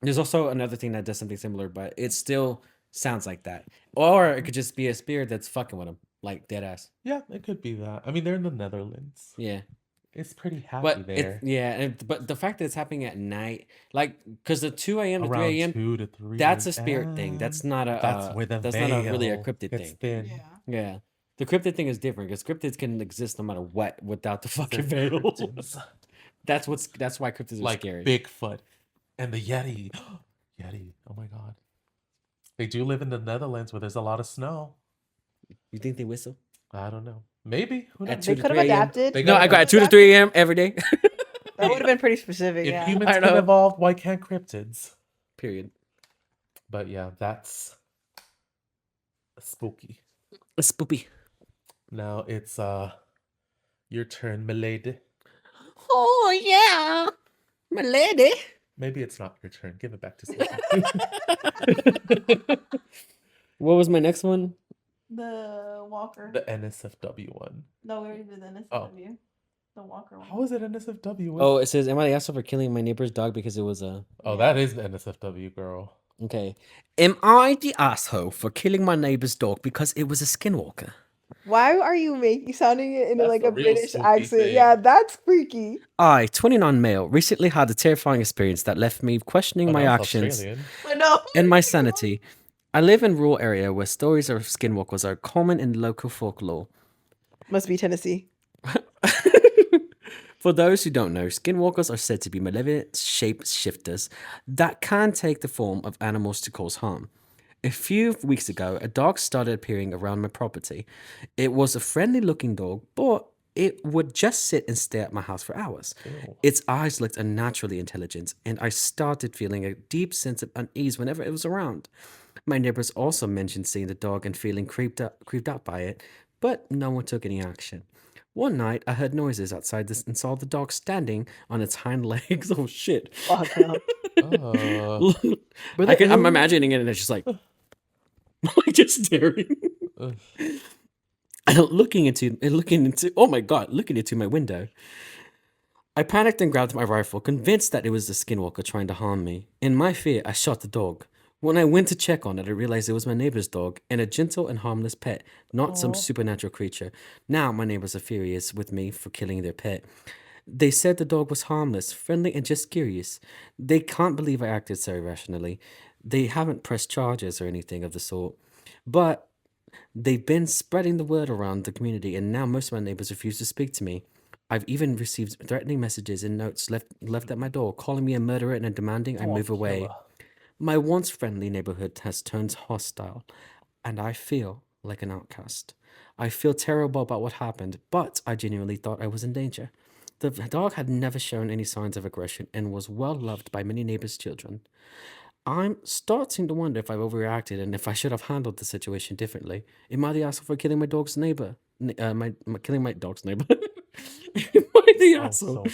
there's also another thing that does something similar, but it still sounds like that. Or it could just be a spirit that's fucking with them, like dead ass. Yeah, it could be that. I mean, they're in the Netherlands. Yeah. It's pretty happy But there. but the fact that it's happening at night, like, because the 2 a.m. to 3 Around a.m. 2 to 3 that's a spirit thing. That's a.m. not a That's where the that's not a really a veil cryptid gets thing. thin. Yeah, the cryptid thing is different because cryptids can exist no matter what without the fucking veil. Cryptids. That's why cryptids are Like scary. Bigfoot and the Yeti. Yeti. Oh my god. They do live in the Netherlands where there's a lot of snow. You think they whistle? I don't know. Maybe. Who At knows? 2 They to could have 3 a.m. adapted. They No, I got gotta at 2 to 3 a.m. every day. That would have been pretty specific. If Yeah. humans I can know. evolve, why can't cryptids? Period. But yeah, that's spooky. A spoopy. Now it's your turn, milady. Oh yeah, my lady. Maybe it's not your turn. Give it back to Sophie. What was my next one? The walker. The NSFW one. No, we already did the NSW. The walker one. How is it NSFW? Oh, it says, "Am I the asshole for killing my neighbor's dog because it was a?" Oh, that is the NSFW, girl. Okay. Am I the asshole for killing my neighbor's dog because it was a skinwalker? Why are you sounding it in That's like the a real British spooky accent? thing. Yeah, that's freaky. I, 29 male, recently had a terrifying experience that left me questioning Oh, my that was actions Australian. I know. and my sanity. I live in a rural area where stories of skinwalkers are common in local folklore. Must be Tennessee. For those who don't know, skinwalkers are said to be malevolent shapeshifters that can take the form of animals to cause harm. A few weeks ago, a dog started appearing around my property. It was a friendly looking dog, but it would just sit and stare at my house for hours. Ew. Its eyes looked unnaturally intelligent, and I started feeling a deep sense of unease whenever it was around. My neighbors also mentioned seeing the dog and feeling creeped out by it, but no one took any action. One night, I heard noises outside this and saw the dog standing on its hind legs. Oh shit! Fuck no. I'm imagining it, and it's just like, like just staring, Ugh. and looking into. Oh my god! Looking into my window. I panicked and grabbed my rifle, convinced that it was the skinwalker trying to harm me. In my fear, I shot the dog. When I went to check on it, I realized it was my neighbor's dog and a gentle and harmless pet, not some Aw. supernatural creature. Now my neighbors are furious with me for killing their pet. They said the dog was harmless, friendly, and just curious. They can't believe I acted so irrationally. They haven't pressed charges or anything of the sort. But they've been spreading the word around the community, and now most of my neighbors refuse to speak to me. I've even received threatening messages and notes left at my door, calling me a murderer and demanding I move away. Killer. My once friendly neighborhood has turned hostile, and I feel like an outcast. I feel terrible about what happened, but I genuinely thought I was in danger. The dog had never shown any signs of aggression and was well loved by many neighbors' children. I'm starting to wonder if I've overreacted and if I should have handled the situation differently. Am I the asshole for killing my dog's neighbor? Killing my dog's neighbor. Am I the asshole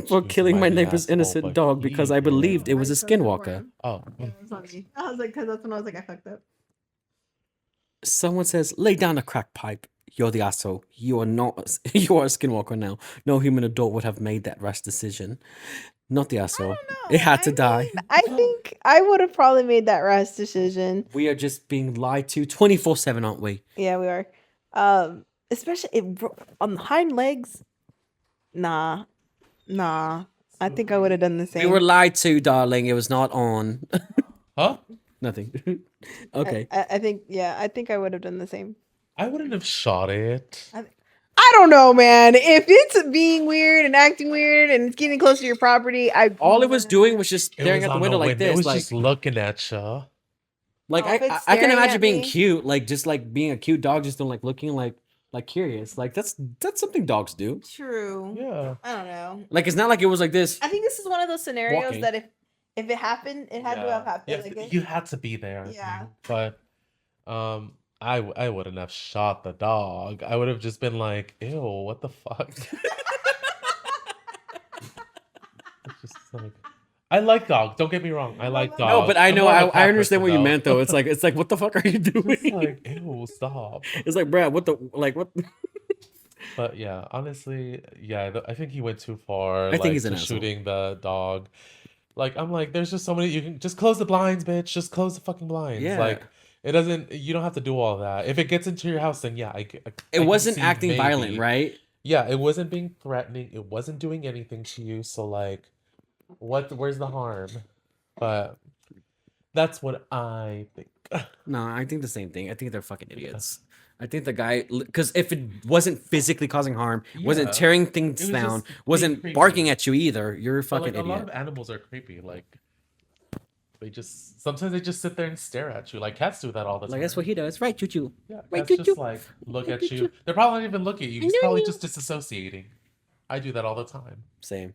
for killing my neighbor's innocent dog because I believed it was a skinwalker? Oh, Yeah, it's not me. I was like, because that's when I was like, I fucked up. Someone says, lay down a crack pipe. You're the asshole. You are not. You are a skinwalker now. No human adult would have made that rash decision. Not the asshole. I don't know. It had to die. mean, I think I would have probably made that rash decision. We are just being lied to 24/7, aren't we? Yeah, we are. Especially on the hind legs. Nah. I think I would have done the same. We were lied to, darling. It was not on. huh? Nothing. Okay. I think, yeah, I think I would have done the same. I wouldn't have shot it. I don't know, man. If it's being weird and acting weird and it's getting close to your property, all it was doing was just staring was out the on window like this. It was like, just looking at you. like Oh, if it's I can staring imagine at being me? cute, like just like being a cute dog, just don't like looking like curious. Like that's something dogs do. True. Yeah. I don't know. Like it's not like it was like this. I think this is one of those scenarios Walking. that if it happened, it had to have happened. Yeah, Like you had to be there. Yeah. But I wouldn't have shot the dog. I would have just been like, ew, what the fuck? It's just like, I like dogs. Don't get me wrong. I like dogs. No, but I I'm know more of a I cat understand what person, you meant though. It's like what the fuck are you doing? It's like, ew, stop. It's like, Brad, what the what? But yeah, honestly, yeah, I think he went too far. I think he's an to asshole. shooting the dog. Like, I'm like, there's just so many. You can just close the blinds, bitch. Just close the fucking blinds. Yeah. Like, it doesn't. You don't have to do all that. If it gets into your house, then yeah, I It can wasn't see acting violent, maybe. right? Yeah, it wasn't being threatening. It wasn't doing anything to you. So like, where's the harm? But that's what I think. No, I think the same thing. I think they're fucking idiots. I think the guy, because if it wasn't physically causing harm, wasn't Yeah. tearing things It was down, just being wasn't creepy. barking at you either, you're a But, fucking like, a lot idiot. of animals are creepy. Like, sometimes they just sit there and stare at you. Like cats do that all the time. Like that's what he does, right, Choo Choo? Yeah, Right, cats just choo-choo. like look at Choo you. choo. They're probably not even looking at you. He's know probably you. just disassociating. I do that all the time. Same.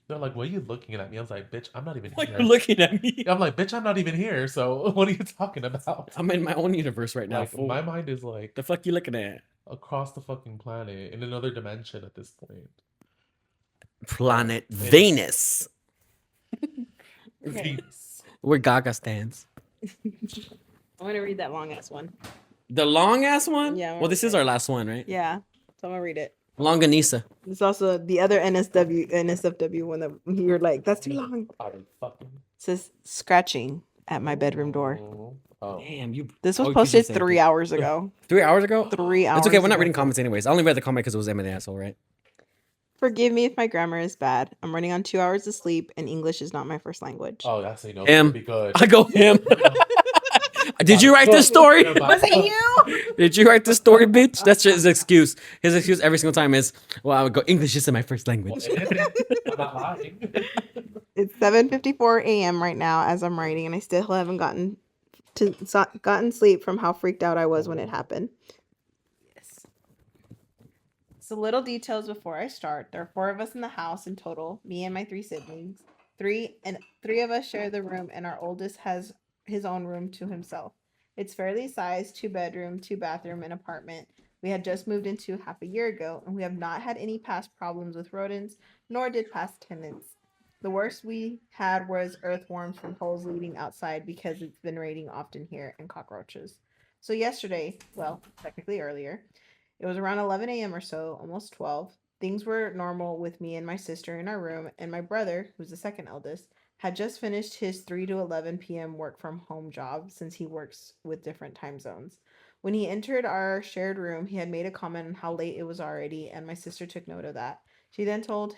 They're like, "What are you looking at me?" I was like, "Bitch, I'm not even Like here." you're looking at me. I'm like, "Bitch, I'm not even here." So what are you talking about? I'm in my own universe right now. Like, fool. my mind is like The fuck you looking at? across the fucking planet in another dimension at this point. Planet Venus, Venus. where Gaga stands. I'm gonna read that long ass one. The long ass one. Yeah, I'm Well, this gonna is our last one, right? Yeah, so I'm gonna read it. Longanisa. There's also the other NSFW one that you're like, that's too long. It Are you fucking? says scratching at my bedroom door. Oh. Damn, you. This was Oh, you posted just said 3 it. hours ago. 3 hours ago. 3 hours. It's okay. We're not ago. reading comments anyways. I only read the comment because it was Emma the asshole, right? Forgive me if my grammar is bad. I'm running on 2 hours of sleep, and English is not my first language. Oh, that's you know. M. Be good. I go him. Did you write this story? Was it you? Did you write this story, bitch? That's just his excuse. His excuse every single time is, well, I would go, English isn't my first language. I'm not lying. It's 7:54 a.m. right now as I'm writing, and I still haven't gotten sleep from how freaked out I was when it happened. Yes. So little details before I start. There are 4 of us in the house in total, me and my 3 siblings. Three of us share the room, and our oldest has his own room to himself. It's fairly sized, 2-bedroom, 2-bathroom, and apartment. We had just moved into half a year ago, and we have not had any past problems with rodents, nor did past tenants. The worst we had was earthworms from holes leading outside because it's been raining often here, and cockroaches. So yesterday, well, technically earlier, it was around 11 a.m. or so, almost 12. Things were normal with me and my sister in our room, and my brother, who's the second eldest, had just finished his 3 to 11 p.m. work from home job since he works with different time zones. When he entered our shared room, he had made a comment on how late it was already, and my sister took note of that. She then told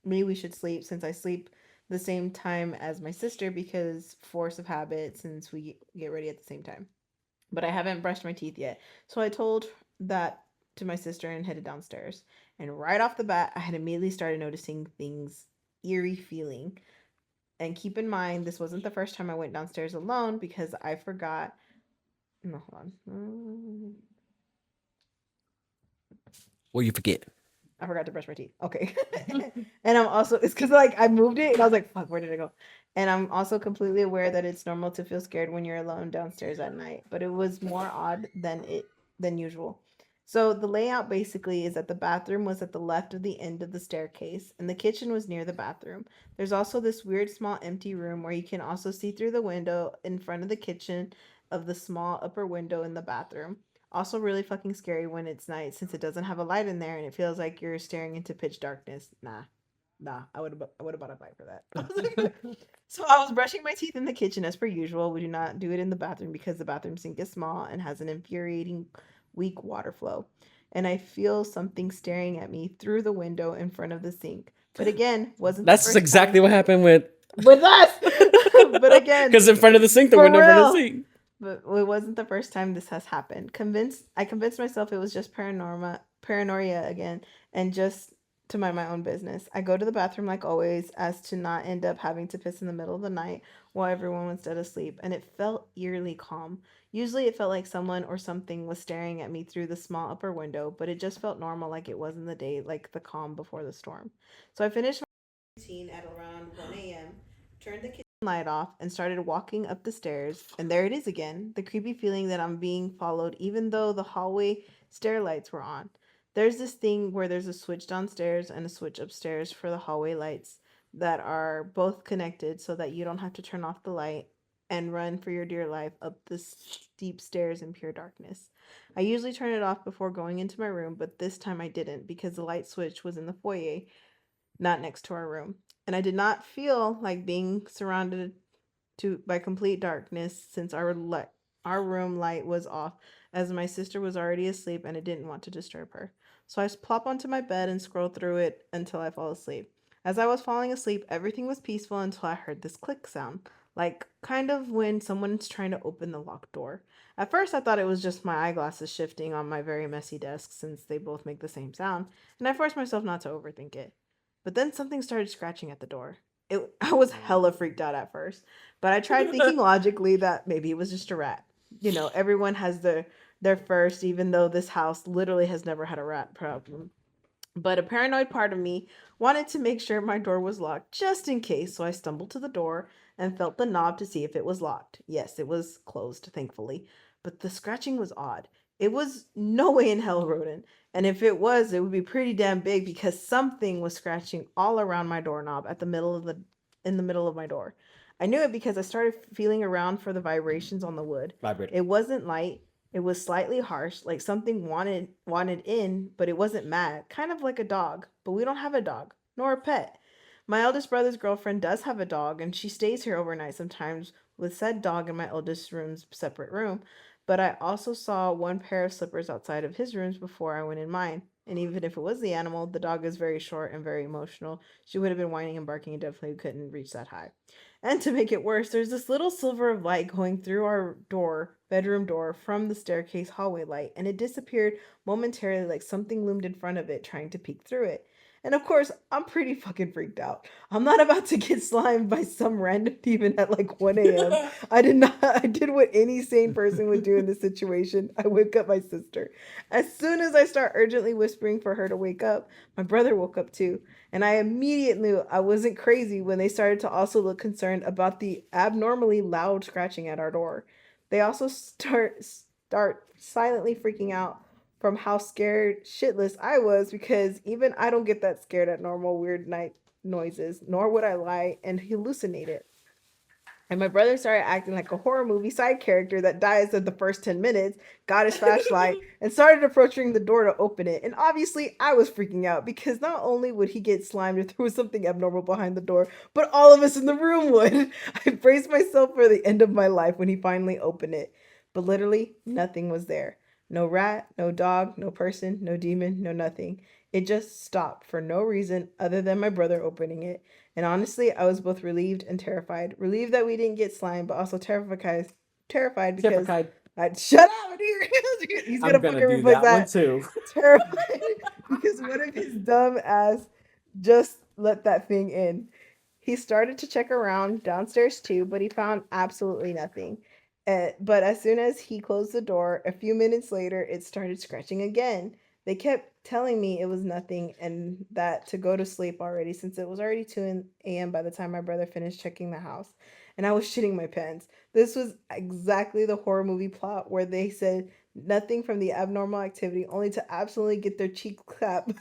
me we should sleep since I sleep the same time as my sister because force of habit since we get ready at the same time. But I haven't brushed my teeth yet. So I told that to my sister and headed downstairs. And right off the bat, I had immediately started noticing things, eerie feeling. And keep in mind, this wasn't the first time I went downstairs alone because I forgot. No, hold on. What you forget? I forgot to brush my teeth. Okay. And I'm also, it's because like I moved it and I was like, fuck, where did it go? And I'm also completely aware that it's normal to feel scared when you're alone downstairs at night, but it was more odd than usual. So the layout basically is that the bathroom was at the left of the end of the staircase and the kitchen was near the bathroom. There's also this weird small empty room where you can also see through the window in front of the kitchen of the small upper window in the bathroom. Also really fucking scary when it's night since it doesn't have a light in there and it feels like you're staring into pitch darkness. Nah, I would have bought a bite for that. So I was brushing my teeth in the kitchen as per usual. We do not do it in the bathroom because the bathroom sink is small and has an infuriating weak water flow. And I feel something staring at me through the window in front of the sink. But again, wasn't the That's first exactly time what happened with us. But again, because in front of the sink, the For window in front of the real. sink. but it wasn't the first time this has happened. I convinced myself it was just paranoia again, and just to mind my own business. I go to the bathroom like always, as to not end up having to piss in the middle of the night while everyone was dead asleep, and it felt eerily calm. Usually, it felt like someone or something was staring at me through the small upper window, but it just felt normal, like it was in the day, like the calm before the storm. So I finished my routine at around 1 a.m. Turned the kitchen light off and started walking up the stairs, and there it is again, the creepy feeling that I'm being followed even though the hallway stair lights were on. There's this thing where there's a switch downstairs and a switch upstairs for the hallway lights that are both connected so that you don't have to turn off the light and run for your dear life up the steep stairs in pure darkness. I usually turn it off before going into my room, but this time I didn't because the light switch was in the foyer, not next to our room. And I did not feel like being surrounded by complete darkness since our room light was off, as my sister was already asleep and I didn't want to disturb her. So I plop onto my bed and scroll through it until I fall asleep. As I was falling asleep, everything was peaceful until I heard this click sound, like kind of when someone's trying to open the locked door. At first, I thought it was just my eyeglasses shifting on my very messy desk since they both make the same sound, and I forced myself not to overthink it. But then something started scratching at the door. I was hella freaked out at first, but I tried thinking logically that maybe it was just a rat. You know, everyone has their first, even though this house literally has never had a rat problem. But a paranoid part of me wanted to make sure my door was locked just in case, so I stumbled to the door and felt the knob to see if it was locked. Yes, it was closed, thankfully, but the scratching was odd. It was no way in hell rodent, and if it was, it would be pretty damn big because something was scratching all around my doorknob in the middle of my door. I knew it because I started feeling around for the vibrations on the wood. Vibrator. It wasn't light. It was slightly harsh, like something wanted in, but it wasn't mad, kind of like a dog. But we don't have a dog, nor a pet. My eldest brother's girlfriend does have a dog, and she stays here overnight sometimes with said dog in my eldest room's separate room. But I also saw one pair of slippers outside of his rooms before I went in mine. And even if it was the animal, the dog is very short and very emotional. She would have been whining and barking and definitely couldn't reach that high. And to make it worse, there's this little sliver of light going through our bedroom door from the staircase hallway light, and it disappeared momentarily like something loomed in front of it trying to peek through it. And of course, I'm pretty fucking freaked out. I'm not about to get slimed by some random demon at like 1 a.m. I did what any sane person would do in this situation. I wake up my sister. As soon as I start urgently whispering for her to wake up, my brother woke up too. And I immediately knew I wasn't crazy when they started to also look concerned about the abnormally loud scratching at our door. They also start silently freaking out from how scared shitless I was because even I don't get that scared at normal weird night noises, nor would I lie and hallucinate it. And my brother started acting like a horror movie side character that dies at the first 10 minutes, got his flashlight, and started approaching the door to open it. And obviously, I was freaking out because not only would he get slimed if there was something abnormal behind the door, but all of us in the room would. I braced myself for the end of my life when he finally opened it. But literally, nothing was there. No rat, no dog, no person, no demon, no nothing. It just stopped for no reason other than my brother opening it. And honestly, I was both relieved and terrified. Relieved that we didn't get slimed, but also terrified because shut up, dude. He's gonna fucking replace that too. terrified because what if his dumb ass just let that thing in? He started to check around downstairs too, but he found absolutely nothing. But as soon as he closed the door, a few minutes later, it started scratching again. They kept telling me it was nothing and that to go to sleep already since it was already 2 a.m. by the time my brother finished checking the house. And I was shitting my pants. This was exactly the horror movie plot where they said nothing from the abnormal activity only to absolutely get their cheeks clapped.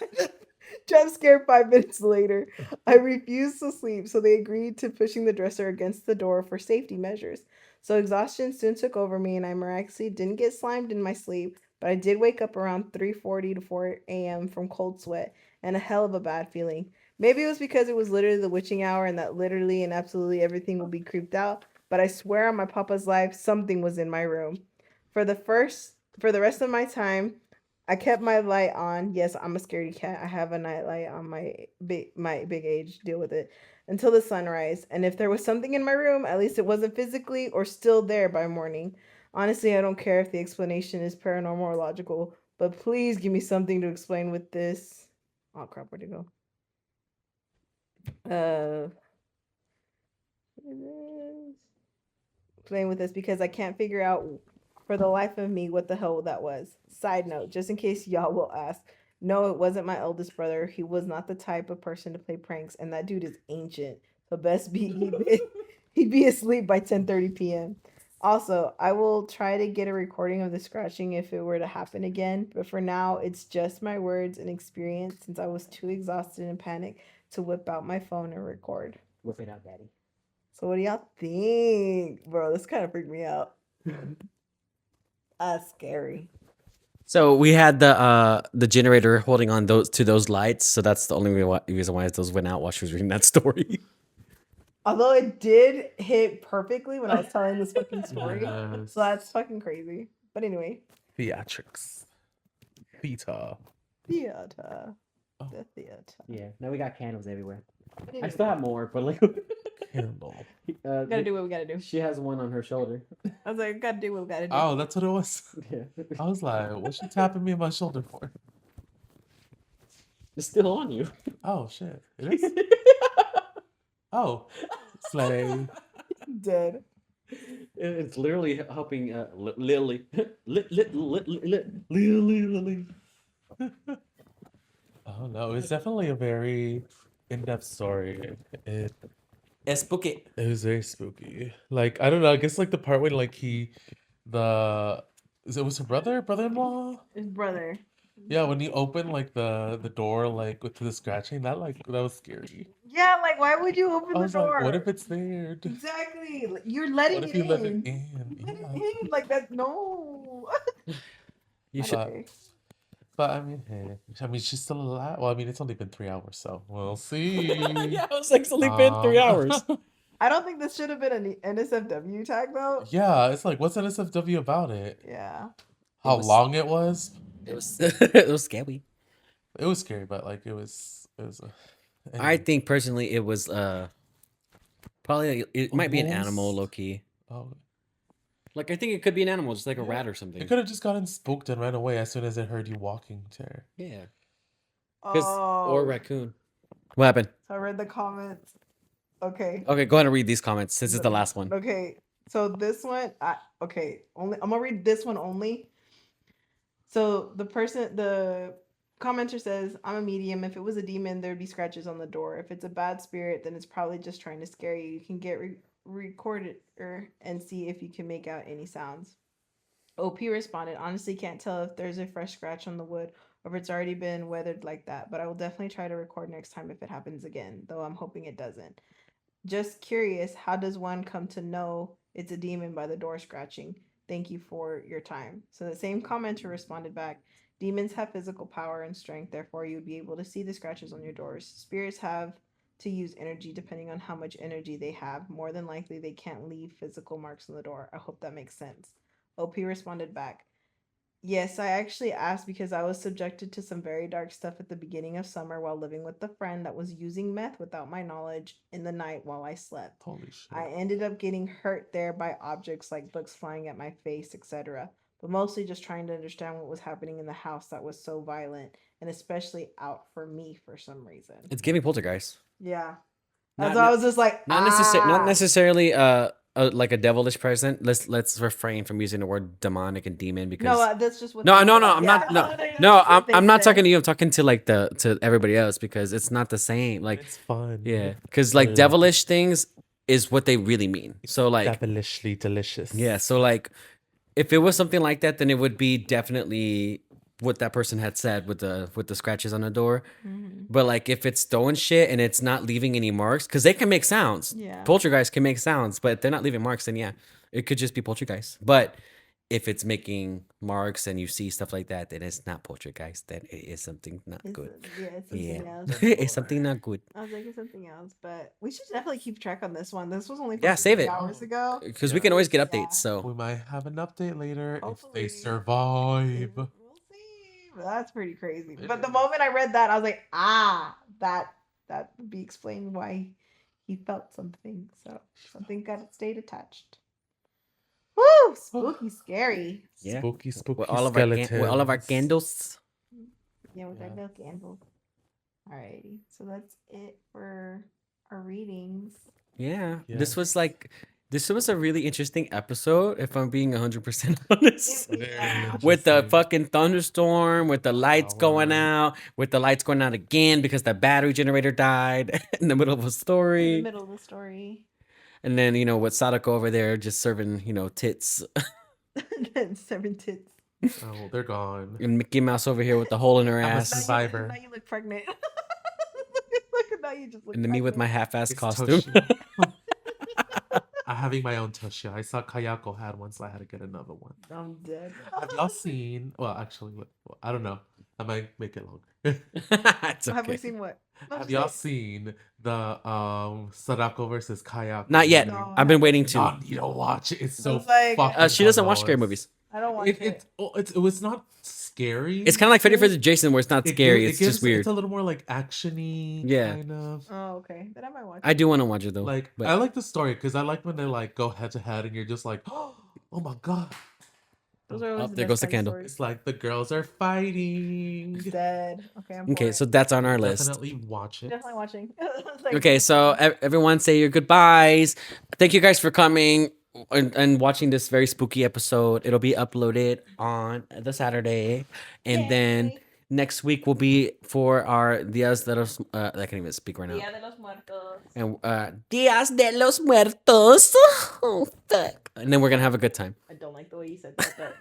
Jump scare 5 minutes later. I refused to sleep, so they agreed to pushing the dresser against the door for safety measures. So exhaustion soon took over me, and I miraculously didn't get slimed in my sleep, but I did wake up around 3:40 to 4 a.m. from cold sweat and a hell of a bad feeling. Maybe it was because it was literally the witching hour and that literally and absolutely everything will be creeped out, but I swear on my papa's life, something was in my room. For the rest of my time, I kept my light on. Yes, I'm a scaredy cat. I have a nightlight on my big age. Deal with it until the sunrise. And if there was something in my room, at least it wasn't physically or still there by morning. Honestly, I don't care if the explanation is paranormal or logical, but please give me something to explain with this. Oh crap, where'd it go? Playing with this because I can't figure out for the life of me what the hell that was. Side note, just in case y'all will ask, no, it wasn't my eldest brother. He was not the type of person to play pranks, and that dude is ancient. So best be he'd be asleep by 10:30 p.m. Also, I will try to get a recording of the scratching if it were to happen again, but for now, it's just my words and experience since I was too exhausted and panicked to whip out my phone and record. Whip it out, daddy. So what do y'all think? Bro, this kind of freaked me out. That's scary. So we had the generator holding on those lights, so that's the only reason why those went out while she was reading that story. Although it did hit perfectly when I was telling this fucking story. Yes. So that's fucking crazy. But anyway. Theatrics. Theta. Theater. Oh. The theater. Yeah, now we got candles everywhere. Anyway, I still have more, but like, Candle. gotta do what we gotta do. She has one on her shoulder. I was like, gotta do what we gotta do. Oh, that's what it was. Yeah, I was like, what's she tapping me on my shoulder for? it's still on you. Oh shit. It is? Oh. Slay. Dead. It's literally helping Lily. Lily. Oh no, it's definitely a very in-depth story. It's spooky. It was very spooky. Like, I don't know, I guess like the part when like it was her brother-in-law? His brother. Yeah, when he opened like the door like to the scratching, that was scary. Yeah, like why would you open I the was door? like, what if it's there? Exactly. You're letting What if it you in. let it in? Let Yeah. it in. Like that. No. You should. Okay. But I mean, hey, I mean, she's still alive. Well, I mean, it's only been 3 hours, so we'll see. Yeah, it was like it's only been 3 hours. I don't think this should have been an NSFW tag though. Yeah, it's like, what's NSFW about it? Yeah. How was- long it was? It was it was scary. It was scary, but like it was. I think personally it was probably it might be an animal, Wolves? low key. Oh, Like I think it could be an animal, just like a rat or something. it could have just gotten spooked and ran away as soon as it heard you walking to her. Yeah. Oh. Or raccoon. What happened? So I read the comments. Okay. Okay, go ahead and read these comments. This is the last one. Okay. So this one, I'm gonna read this one only. So the commenter says, "I'm a medium. If it was a demon, there'd be scratches on the door. If it's a bad spirit, then it's probably just trying to scare you. You can get recorded and see if you can make out any sounds." OP responded, "Honestly, can't tell if there's a fresh scratch on the wood or if it's already been weathered like that, but I will definitely try to record next time if it happens again, though I'm hoping it doesn't. Just curious, how does one come to know it's a demon by the door scratching? Thank you for your time." So the same commenter responded back, "Demons have physical power and strength, therefore you would be able to see the scratches on your doors. Spirits have to use energy depending on how much energy they have. More than likely, they can't leave physical marks on the door. I hope that makes sense." OP responded back, "Yes, I actually asked because I was subjected to some very dark stuff at the beginning of summer while living with a friend that was using meth without my knowledge in the night while I slept. Holy shit. I ended up getting hurt there by objects like books flying at my face, etc. But mostly just trying to understand what was happening in the house that was so violent and especially out for me for some reason." It's giving poltergeist. Yeah. Not That's why I was just like, Not necessarily like a devilish present, let's refrain from using the word demonic and demon because No, that's just what. no, they no, said. no, I'm not. Yeah. No, That's no, just what I'm they not said. talking to you. I'm talking to like to everybody else because it's not the same. Like, It's fun. yeah, because like Yeah. devilish things is what they really mean. So like, Devilishly delicious. yeah. So like, if it was something like that, then it would be definitely what that person had said with the scratches on the door. Mhm. But like, if it's throwing shit and it's not leaving any marks, because they can make sounds. Yeah. Poltergeist can make sounds, but if they're not leaving marks, then yeah, it could just be poltergeist. But if it's making marks and you see stuff like that, then it's not poltergeist. Then it is something not It's good. it's something Yeah, else. it's something not good. I was like, it's something else, but we should definitely keep track on this one. This was only Yeah, save 3 it. hours ago. Because we can always get Yeah. updates. So We might have an update later Hopefully. if they survive. We'll see. But that's pretty crazy. It But the is. moment I read that, I was like, that would be explained why he felt something. So something got stayed attached. Woo! Spooky, scary. yeah, Spooky, spooky with all of our skeletons. candles. Yeah, with Yeah. that little candle. Alrighty. So that's it for our readings. Yeah, Yes. this was a really interesting episode. If I'm being 100% honest. It- Very yeah. With the interesting. fucking thunderstorm, with the lights going Power. out, with the lights going out again because the battery generator died in the middle of a In the story. middle of the story. And then, with Sadako over there just serving, tits. 7 tits. Oh, they're gone. And Mickey Mouse over here with the hole in her I'm a ass. survivor. Now you look pregnant. Look at now you just look And then me with my pregnant. half-ass It's costume. Toshi. I'm having my own Toshi. I saw Kayako had one, so I had to get another one. I'm dead. Have y'all seen? Well, actually, I don't know. I might make it longer. It's Have we okay. seen what? No, Have just y'all say- seen the Sadako versus Kayako? Not yet. No. I've been waiting to. Y'all need to watch it. It's so It's like- fucking She doesn't watch scary hilarious. movies. I don't watch it. It was not scary. It's kind of like Freddy vs. Jason, where it's not scary. It's just weird. It's a little more like actiony. Yeah. Kind of. Oh, okay. Then I might watch it. I do want to watch it though. Like but I like the story because I like when they like go head to head and you're just like, oh my god. Those are always there best goes the kind of candle. stories. It's like the girls are fighting. Dead. Okay, I'm okay, for so it. that's on our list. Definitely watch it. Definitely watching. It's like- Okay, so everyone say your goodbyes. Thank you guys for coming and watching this very spooky episode. It'll be uploaded on the Saturday, and then Yay. next week will be for our Dias de los. I can't even speak right now. Dia de los Muertos. And Dias de los Muertos. Oh, fuck. And then we're gonna have a good time. I don't like the way you said that, but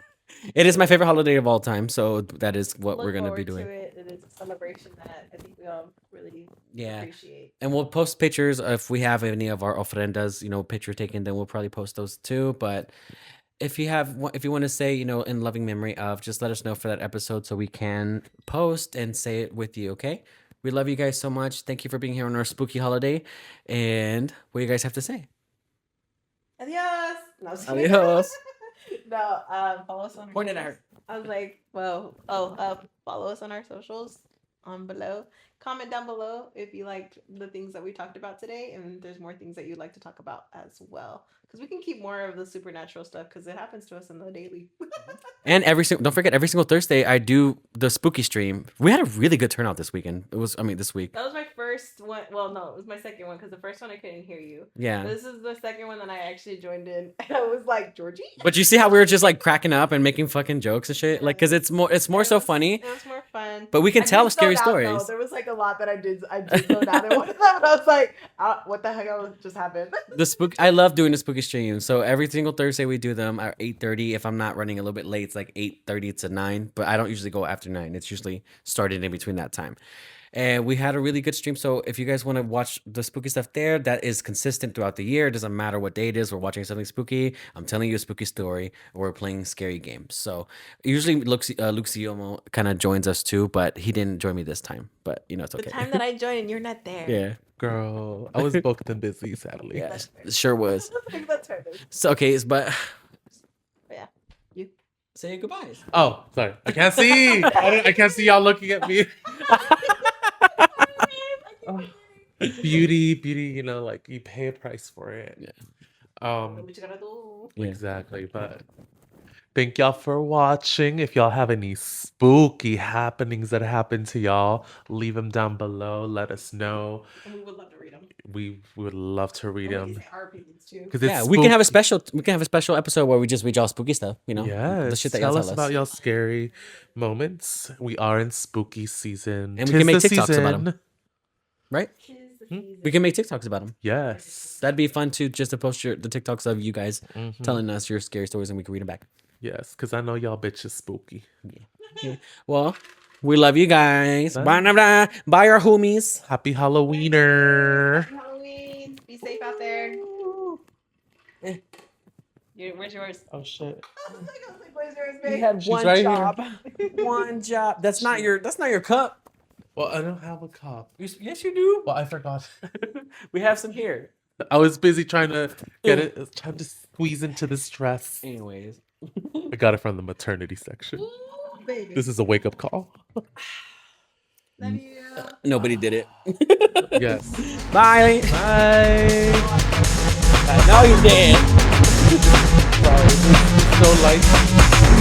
It is my favorite holiday of all time, so that is what look we're gonna be forward doing. to it. It is a celebration that I think we all really Yeah. appreciate. And we'll post pictures if we have any of our ofrendas, picture taken, then we'll probably post those too. But if you want to say, in loving memory of, just let us know for that episode so we can post and say it with you, okay? We love you guys so much. Thank you for being here on our spooky holiday. And what do you guys have to say? Adios. No, I'm just kidding. Adios. No, follow us on our Point it at socials. her. I was like, follow us on our socials below. Comment down below if you liked the things that we talked about today, and there's more things that you'd like to talk about as well. Because we can keep more of the supernatural stuff because it happens to us in the daily. And don't forget, every single Thursday I do the spooky stream. We had a really good turnout this weekend. This week. That was my first one. Well, no, it was my second one because the first one I couldn't hear you. Yeah. This is the second one that I actually joined in. And I was like, Georgie? But you see how we were just like cracking up and making fucking jokes and shit? Like, cause it's more so funny. It was more fun. But we can I tell did scary zone out, though. stories. There was like a lot that I did slow down in one of them. And I was like, what the heck just happened? I love doing the spooky stream. So every single Thursday we do them at 8:30. If I'm not running a little bit late, it's like 8:30 to 9. But I don't usually go after 9. It's usually started in between that time. And we had a really good stream. So if you guys want to watch the spooky stuff there, that is consistent throughout the year. It doesn't matter what day it is. We're watching something spooky. I'm telling you a spooky story, or we're playing scary games. So usually Luxiyomo kind of joins us too, but he didn't join me this time. But it's okay. The time that I joined and you're not there. Yeah. Girl, I was booked and busy, sadly. Yeah. It sure was. That's fair. So okay, but Yeah. You. say goodbyes. Oh, sorry. I can't see. I can't see y'all looking at me. Beauty, like you pay a price for it. Yeah. What you gotta do? Yeah. Exactly. But thank y'all for watching. If y'all have any spooky happenings that happen to y'all, leave them down below. Let us know. And we would love to read them. We would love to read We them can say our opinions too. because Yeah, we can have a special episode where we just read y'all spooky stuff. You know, Yes, the shit that y'all tell tell us us. about y'all scary moments. We are in spooky season, And we can make Tis the TikToks about 'em. season. Right? Tis the season. We can make TikToks about them. Yes, That'd be fun too, just to post the TikToks of you guys Mhm. telling us your scary stories and we can read them back. yes, because I know y'all bitches spooky. Well, we love you guys. Bye. Bye, bye, bye, our homies. Happy Halloweener. Halloween. Be safe out there. Where's yours? Oh shit. You had She's one right job. One job. That's not your cup. Well, I don't have a cup. Yes, you do. Well, I forgot. We have some here. I was busy trying to get it, trying to squeeze into this dress. Anyways. I got it from the maternity section. Baby. This is a wake up call. Love you. Nobody did it. Yes. Bye. Bye. No, you did. Sorry. So like.